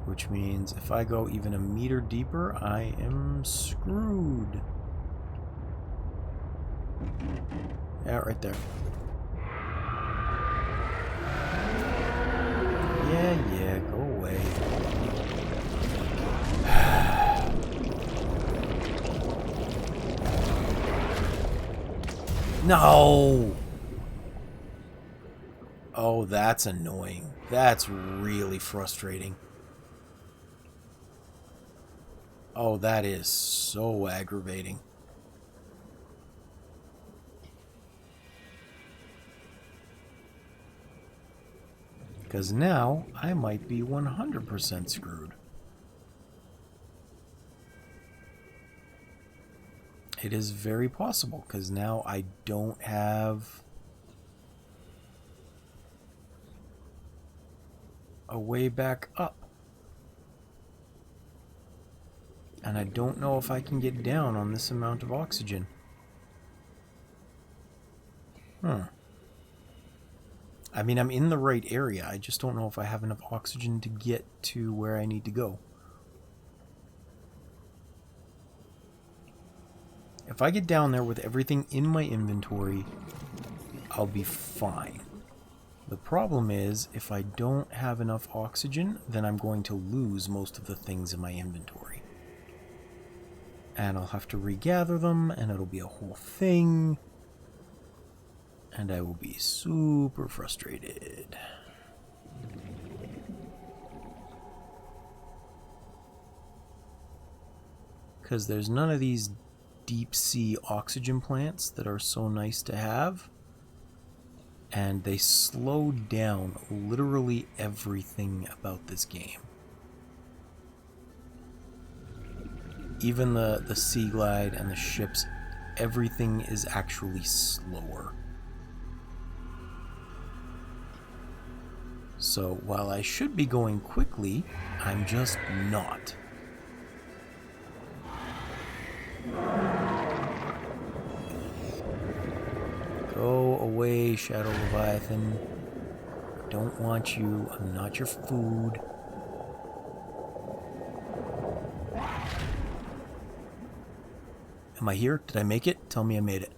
which means if I go even a meter deeper, I am screwed. Yeah, right there. Yeah, go away. No! Oh, that's annoying. That's really frustrating. Oh, that is so aggravating. Because now I might be 100% screwed. It is very possible, because now I don't have a way back up. And I don't know if I can get down on this amount of oxygen. I mean, I'm in the right area. I just don't know if I have enough oxygen to get to where I need to go. If I get down there with everything in my inventory, I'll be fine. The problem is, if I don't have enough oxygen, then I'm going to lose most of the things in my inventory. And I'll have to regather them, and it'll be a whole thing. And I will be super frustrated. Because there's none of these deep sea oxygen plants that are so nice to have. And they slow down literally everything about this game. Even the Sea Glide and the ships, everything is actually slower. So while I should be going quickly, I'm just not. Go away, Shadow Leviathan. I don't want you. I'm not your food. Am I here? Did I make it? Tell me I made it.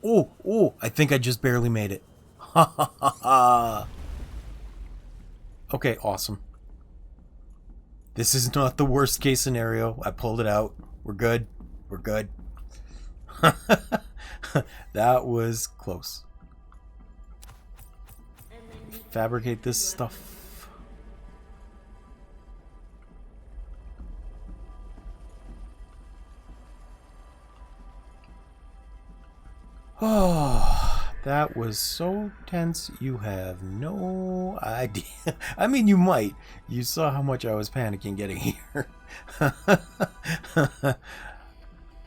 Oh, I think I just barely made it. Ha ha ha ha. Okay, awesome. This is not the worst case scenario. I pulled it out. We're good. We're good. That was close. Fabricate this stuff. Oh, that was so tense. You have no idea. I mean, you might. You saw how much I was panicking getting here.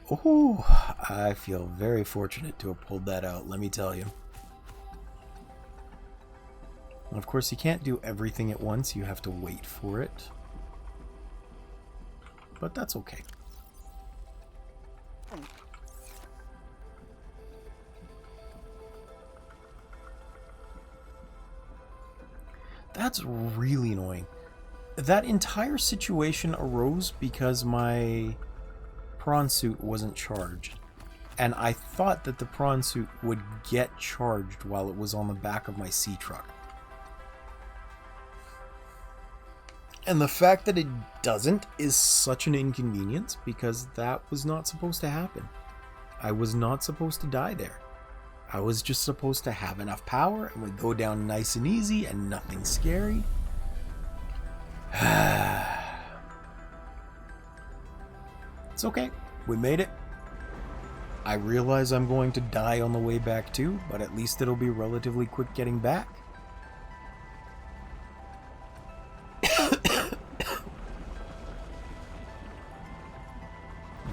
Oh, I feel very fortunate to have pulled that out, let me tell you. And of course, you can't do everything at once. You have to wait for it. But that's okay. That's really annoying. That entire situation arose because my prawn suit wasn't charged. And I thought that the prawn suit would get charged while it was on the back of my sea truck. And the fact that it doesn't is such an inconvenience because that was not supposed to happen. I was not supposed to die there. I was just supposed to have enough power and would go down nice and easy and nothing scary. It's okay. We made it. I realize I'm going to die on the way back too, but at least it'll be relatively quick getting back.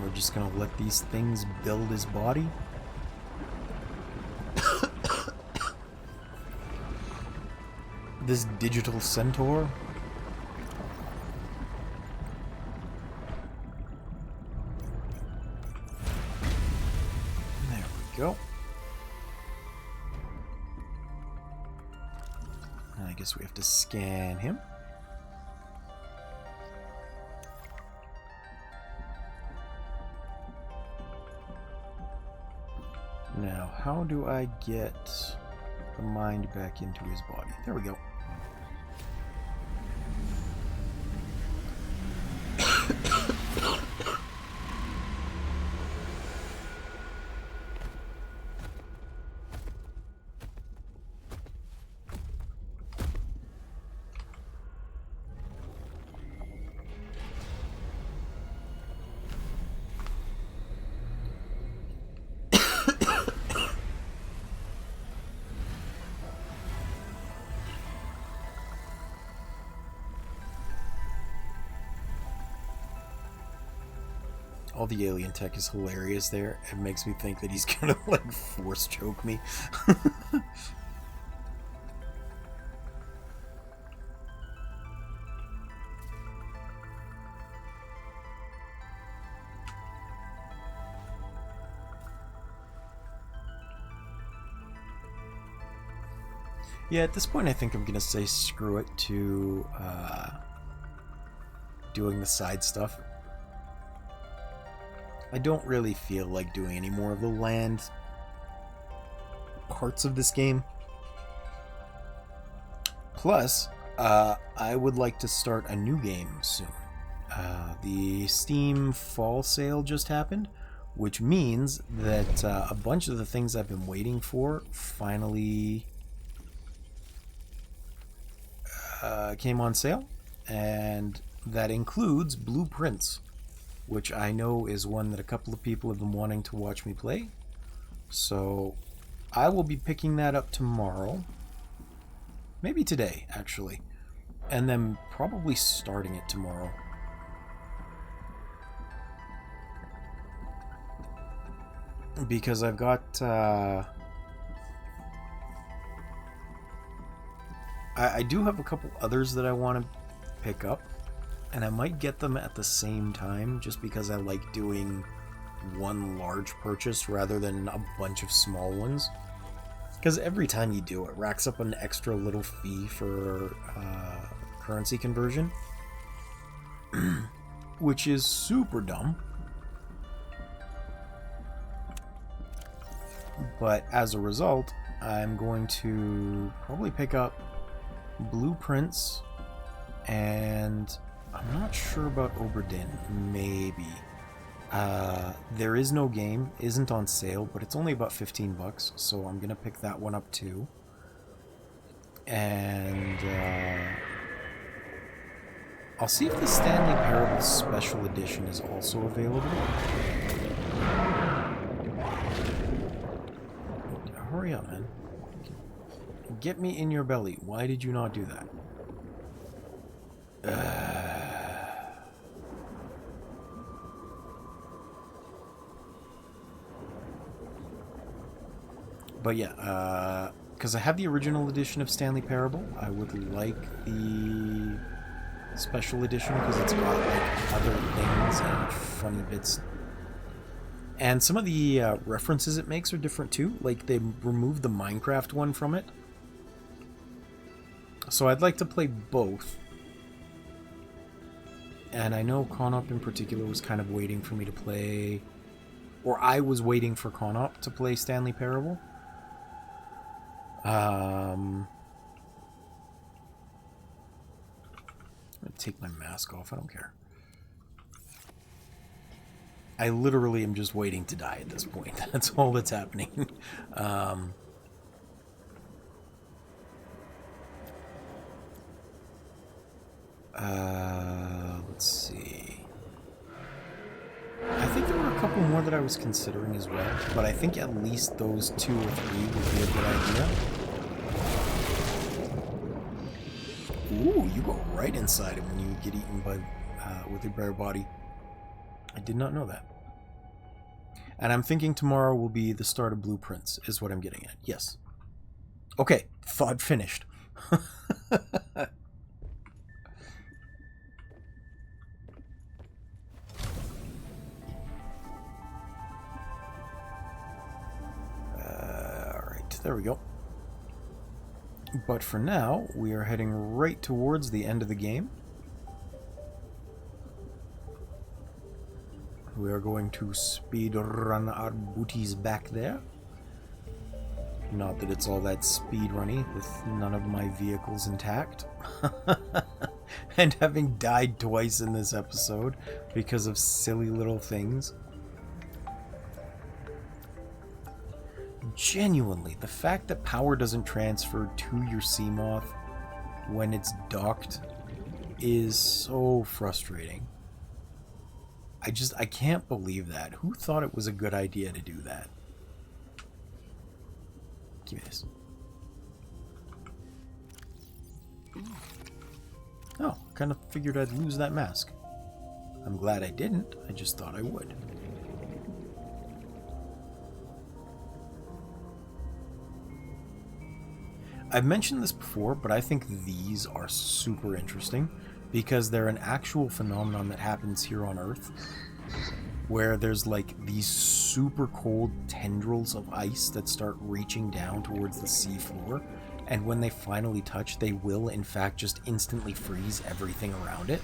We're just gonna let these things build his body. This digital centaur. There we go. I guess we have to scan him. Now, how do I get the mind back into his body? There we go. All the alien tech is hilarious there. It makes me think that he's gonna like force choke me. Yeah, at this point I think I'm gonna say screw it to doing the side stuff. I don't really feel like doing any more of the land parts of this game. Plus, I would like to start a new game soon. The Steam fall sale just happened, which means that a bunch of the things I've been waiting for finally came on sale, and that includes Blueprints. which I know is one that a couple of people have been wanting to watch me play. So I will be picking that up tomorrow. Maybe today, actually. And then probably starting it tomorrow. Because I've got... I do have a couple others that I want to pick up. And I might get them at the same time, just because I like doing one large purchase rather than a bunch of small ones. Because every time you do it, racks up an extra little fee for currency conversion. Which is super dumb. But as a result, I'm going to probably pick up blueprints, and I'm not sure about Oberdin. Maybe. There is no game, isn't on sale, but it's only about 15 bucks, so I'm gonna pick that one up too. And I'll see if the Stanley Parable Special Edition is also available. Hurry up, man. Get me in your belly. Why did you not do that? But yeah, because I have the original edition of Stanley Parable, I would like the special edition because it's got like other things and funny bits. And some of the references it makes are different too. Like they removed the Minecraft one from it. So I'd like to play both. And I know Conop in particular was kind of waiting for me to play, or I was waiting for Conop to play Stanley Parable. I'm gonna take my mask off, I don't care. I literally am just waiting to die at this point. That's all that's happening. Let's see. I think there were a couple more that I was considering as well, but I think at least those 2 or 3 would be a good idea. Ooh, you go right inside it when you get eaten by with your bare body. I did not know that. And I'm thinking tomorrow will be the start of Blueprints, is what I'm getting at. Yes. Okay, thought finished. Alright, there we go. But for now, we are heading right towards the end of the game. We are going to speed run our booties back there. Not that it's all that speed runny with none of my vehicles intact. And having died twice in this episode because of silly little things. Genuinely, the fact that power doesn't transfer to your Seamoth when it's docked is so frustrating. I can't believe that. Who thought it was a good idea to do that? Give me this. Oh, kind of figured I'd lose that mask. I'm glad I didn't. I just thought I would. I've mentioned this before, but I think these are super interesting because they're an actual phenomenon that happens here on Earth, where there's like these super cold tendrils of ice that start reaching down towards the sea floor, and when they finally touch, they will in fact just instantly freeze everything around it.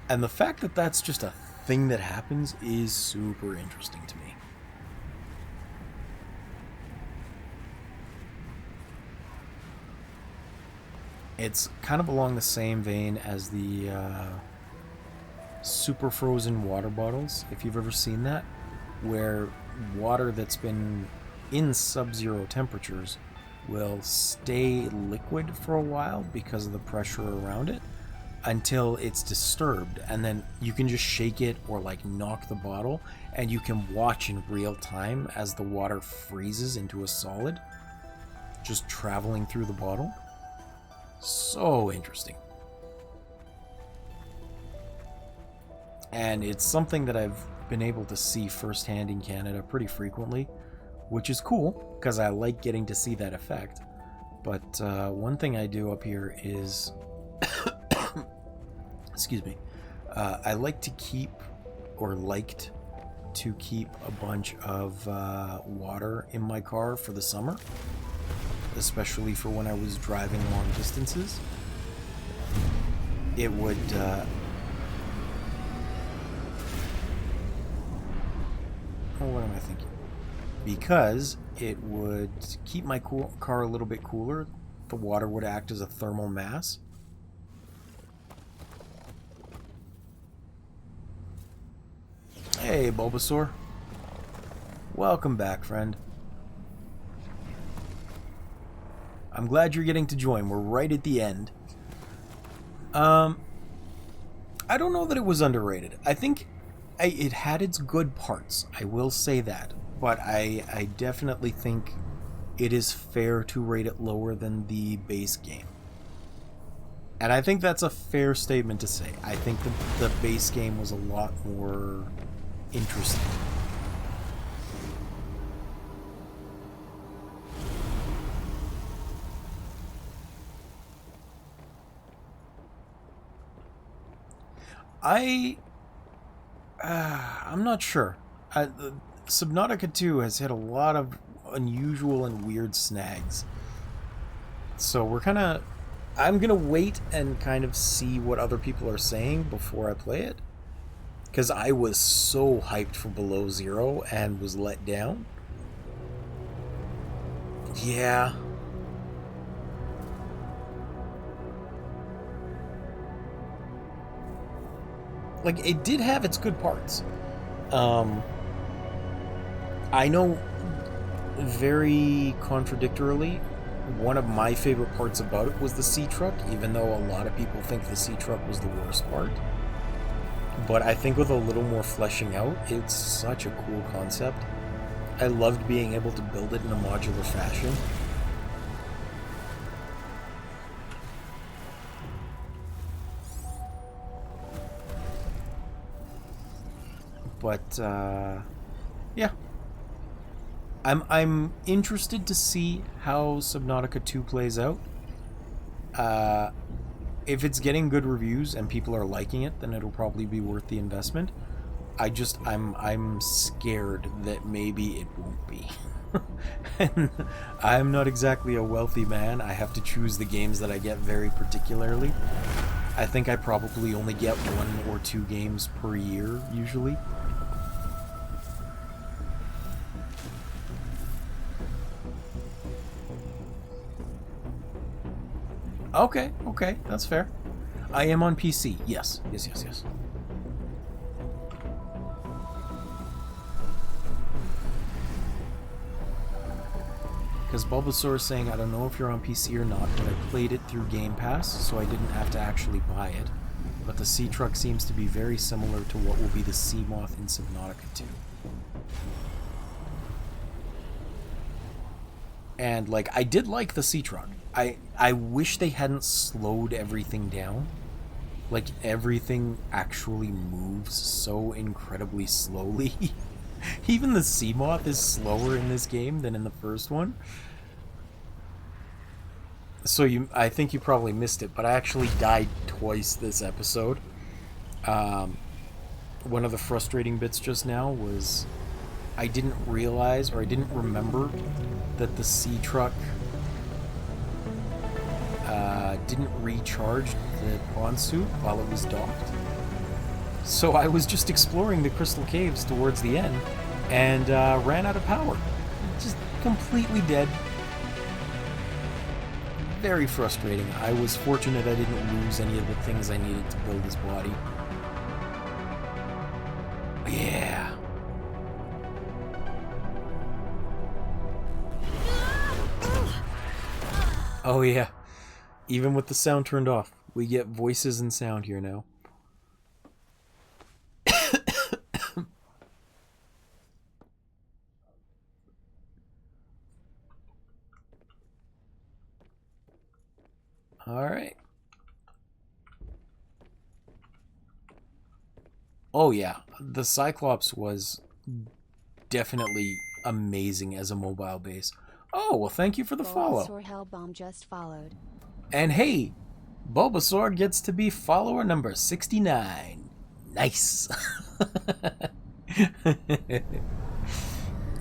And the fact that that's just a thing that happens is super interesting to me. It's kind of along the same vein as the super frozen water bottles, if you've ever seen that, where water that's been in sub-zero temperatures will stay liquid for a while because of the pressure around it, until it's disturbed, and then you can just shake it or like knock the bottle, and you can watch in real time as the water freezes into a solid, just traveling through the bottle. So interesting. And it's something that I've been able to see firsthand in Canada pretty frequently, which is cool because I like getting to see that effect. But one thing I do up here is excuse me, I like to keep, or liked to keep, a bunch of water in my car for the summer, especially for when I was driving long distances. It would what am I thinking? Because it would keep my car a little bit cooler. The water would act as a thermal mass. Hey, Bulbasaur. Welcome back, friend. I'm glad you're getting to join. We're right at the end. I don't know that it was underrated. I think it had its good parts. I will say that. But I definitely think it is fair to rate it lower than the base game. And I think that's a fair statement to say. I think the base game was a lot more interesting. I'm not sure. Subnautica 2 has hit a lot of unusual and weird snags. So I'm gonna wait and kind of see what other people are saying before I play it. Because I was so hyped for Below Zero and was let down. Yeah. Like, it did have its good parts. I know, very contradictorily, one of my favorite parts about it was the sea truck, even though a lot of people think the sea truck was the worst part. But I think with a little more fleshing out, it's such a cool concept. I loved being able to build it in a modular fashion. But yeah, I'm interested to see how Subnautica 2 plays out. If it's getting good reviews and people are liking it, then it'll probably be worth the investment. I'm scared that maybe it won't be. And I'm not exactly a wealthy man. I have to choose the games that I get very particularly. I think I probably only get 1 or 2 games per year, usually. Okay, that's fair. I am on PC. Yes. Because Bulbasaur is saying, I don't know if you're on PC or not, but I played it through Game Pass, so I didn't have to actually buy it. But the Sea Truck seems to be very similar to what will be the Seamoth in Subnautica 2. And, like, I did like the Sea Truck. I wish they hadn't slowed everything down. Like, everything actually moves so incredibly slowly. Even the Seamoth is slower in this game than in the first one. So I think you probably missed it, but I actually died twice this episode. One of the frustrating bits just now was I didn't realize, or I didn't remember, that the sea truck didn't recharge the prawn suit while it was docked. So I was just exploring the crystal caves towards the end and ran out of power. Just completely dead. Very frustrating. I was fortunate I didn't lose any of the things I needed to build his body. Yeah. Oh yeah. Even with the sound turned off. We get voices and sound here now. All right. Oh yeah, the Cyclops was definitely amazing as a mobile base. Oh, well, thank you for the follow. Bulbasaur Hellbomb just followed. And hey, Bulbasaur gets to be follower number 69. Nice.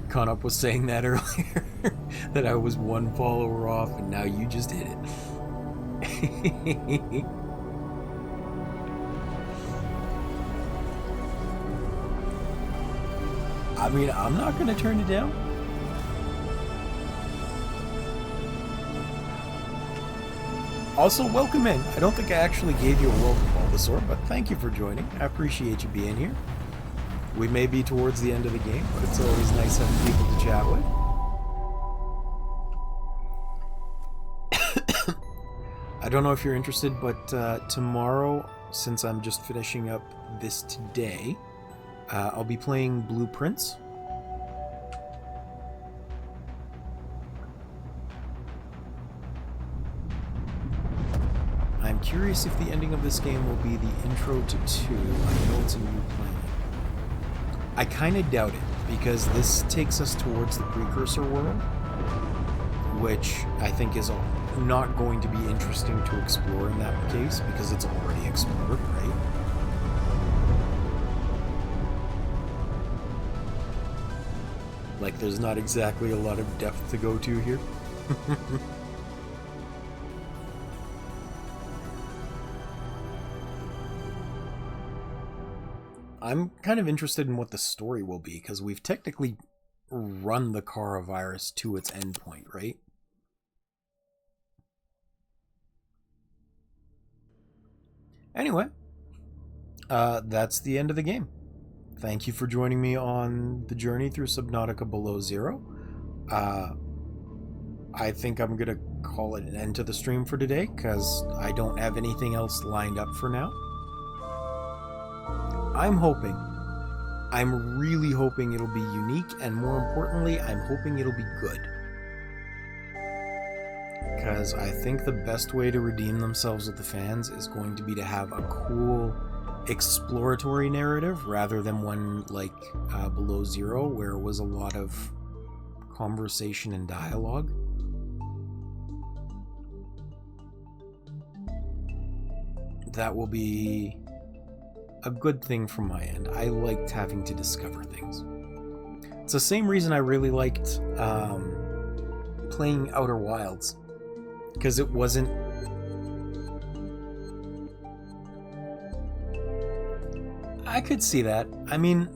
Conup was saying that earlier, that I was one follower off, and now you just hit it. I mean, I'm not going to turn it down. Also, welcome in. I don't think I actually gave you a welcome, Bulbasaur, but thank you for joining. I appreciate you being here. We may be towards the end of the game, but it's always nice having people to chat with. I don't know if you're interested, but tomorrow, since I'm just finishing up this today, I'll be playing Blueprints. I'm curious if the ending of this game will be the intro to 2. I know it's a new planet. I kind of doubt it, because this takes us towards the precursor world, which I think is not going to be interesting to explore in that case, because it's already explored, right? Like, there's not exactly a lot of depth to go to here. I'm kind of interested in what the story will be, because we've technically run the Kara virus to its endpoint, right? Anyway, that's the end of the game. Thank you for joining me on the journey through Subnautica Below Zero. I think I'm going to call it an end to the stream for today, because I don't have anything else lined up for now. I'm really hoping it'll be unique, and more importantly, I'm hoping it'll be good. Because I think the best way to redeem themselves with the fans is going to be to have a cool exploratory narrative, rather than one like Below Zero, where it was a lot of conversation and dialogue. That will be a good thing from my end. I liked having to discover things. It's the same reason I really liked playing Outer Wilds, because it wasn't... I could see that. I mean,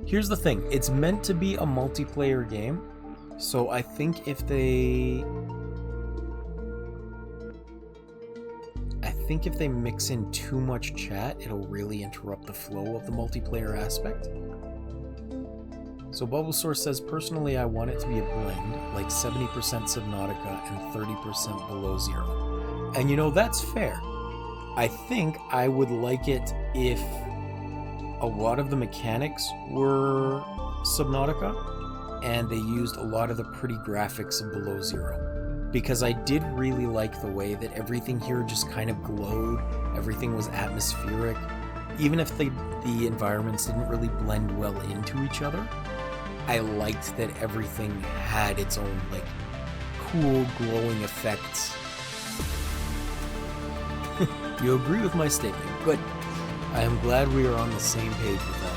here's the thing. It's meant to be a multiplayer game, so I think if they mix in too much chat, it'll really interrupt the flow of the multiplayer aspect. So Bulbasaur says, personally, I want it to be a blend, like 70% Subnautica and 30% Below Zero. And you know, that's fair. I think I would like it if a lot of the mechanics were Subnautica and they used a lot of the pretty graphics of Below Zero. Because I did really like the way that everything here just kind of glowed, everything was atmospheric, even if the environments didn't really blend well into each other. I liked that everything had its own, like, cool glowing effects. You agree with my statement? Good. I am glad we are on the same page with that.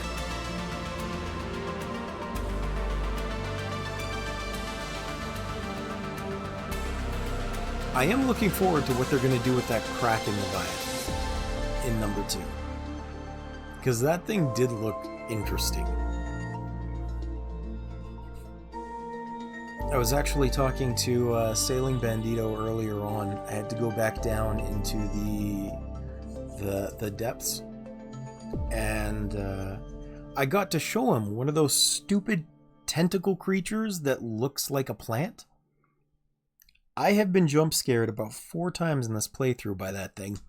I am looking forward to what they're going to do with that Kraken Leviathan in number 2. Because that thing did look interesting. I was actually talking to Sailing Bandito earlier on. I had to go back down into the depths. And I got to show him one of those stupid tentacle creatures that looks like a plant. I have been jump scared about 4 times in this playthrough by that thing.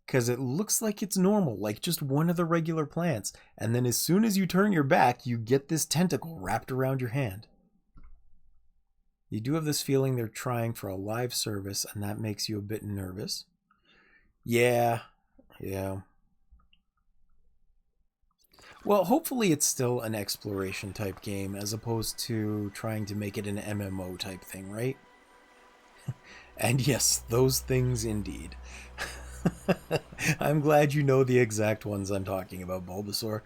Because it looks like it's normal, like just one of the regular plants. And then as soon as you turn your back, you get this tentacle wrapped around your hand. You do have this feeling they're trying for a live service, and that makes you a bit nervous. Yeah. Well, hopefully it's still an exploration type game as opposed to trying to make it an MMO type thing, right? And yes, those things indeed. I'm glad you know the exact ones I'm talking about, Bulbasaur.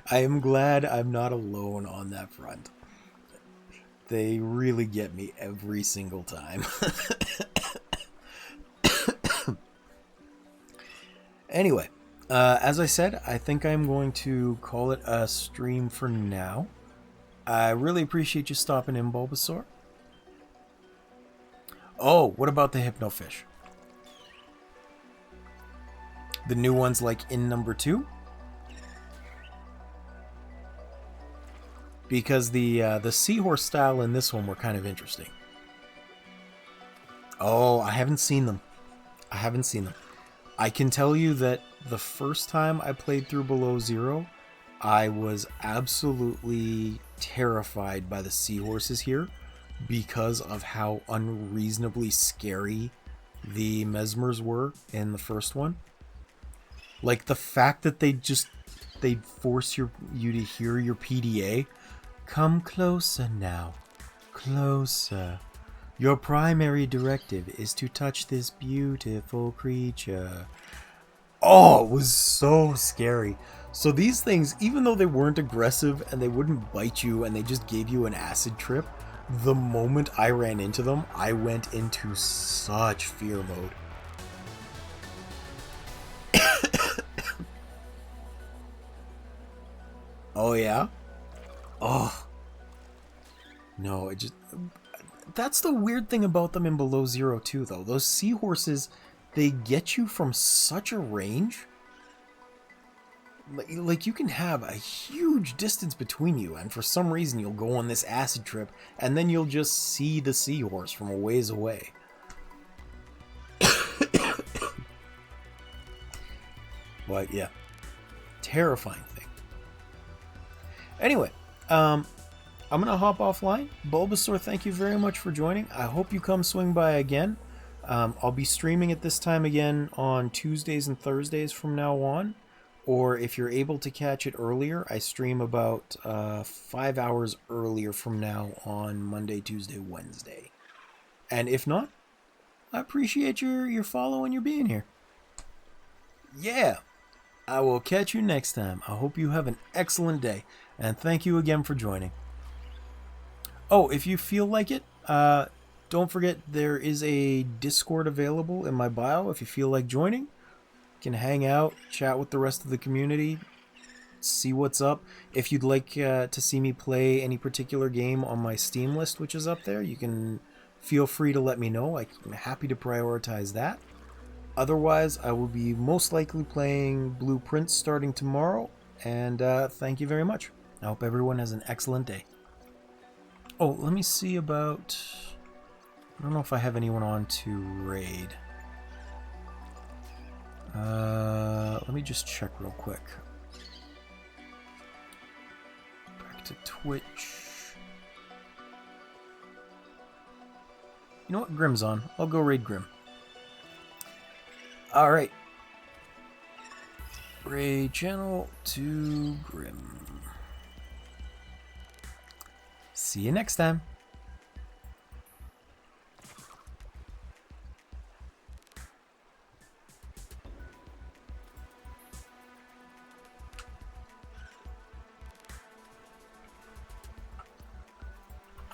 I am glad I'm not alone on that front. They really get me every single time. Anyway, as I said, I think I'm going to call it a stream for now. I really appreciate you stopping in, Bulbasaur. Oh, what about the Hypnofish? The new ones like in number 2? Because the seahorse style in this one were kind of interesting. Oh, I haven't seen them. I can tell you that the first time I played through Below Zero, I was absolutely terrified by the seahorses here because of how unreasonably scary the Mesmers were in the first one. Like the fact that they'd force you to hear your PDA. Come closer now. Closer. Your primary directive is to touch this beautiful creature. Oh, it was so scary. So these things, even though they weren't aggressive and they wouldn't bite you and they just gave you an acid trip, the moment I ran into them, I went into such fear mode. Oh, yeah? Oh. No, it just... That's the weird thing about them in Below Zero too, though. Those seahorses, they get you from such a range. Like, you can have a huge distance between you, and for some reason you'll go on this acid trip, and then you'll just see the seahorse from a ways away. But, yeah. Terrifying thing. Anyway, I'm going to hop offline. Bulbasaur, thank you very much for joining. I hope you come swing by again. I'll be streaming at this time again on Tuesdays and Thursdays from now on. Or if you're able to catch it earlier, I stream about 5 hours earlier from now on Monday, Tuesday, Wednesday. And if not, I appreciate your follow and your being here. Yeah, I will catch you next time. I hope you have an excellent day. And thank you again for joining. Oh, if you feel like it, don't forget there is a Discord available in my bio if you feel like joining. You can hang out, chat with the rest of the community, see what's up. If you'd like to see me play any particular game on my Steam list, which is up there, you can feel free to let me know. I'm happy to prioritize that. Otherwise, I will be most likely playing Blueprint starting tomorrow. And thank you very much. I hope everyone has an excellent day. Oh, let me see about... I don't know if I have anyone on to raid. Let me just check real quick. Back to Twitch. You know what? Grim's on. I'll go raid Grim. Alright. Raid channel to Grim. See you next time.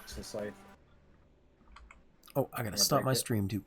It's just like, Oh, I gotta stop my stream too.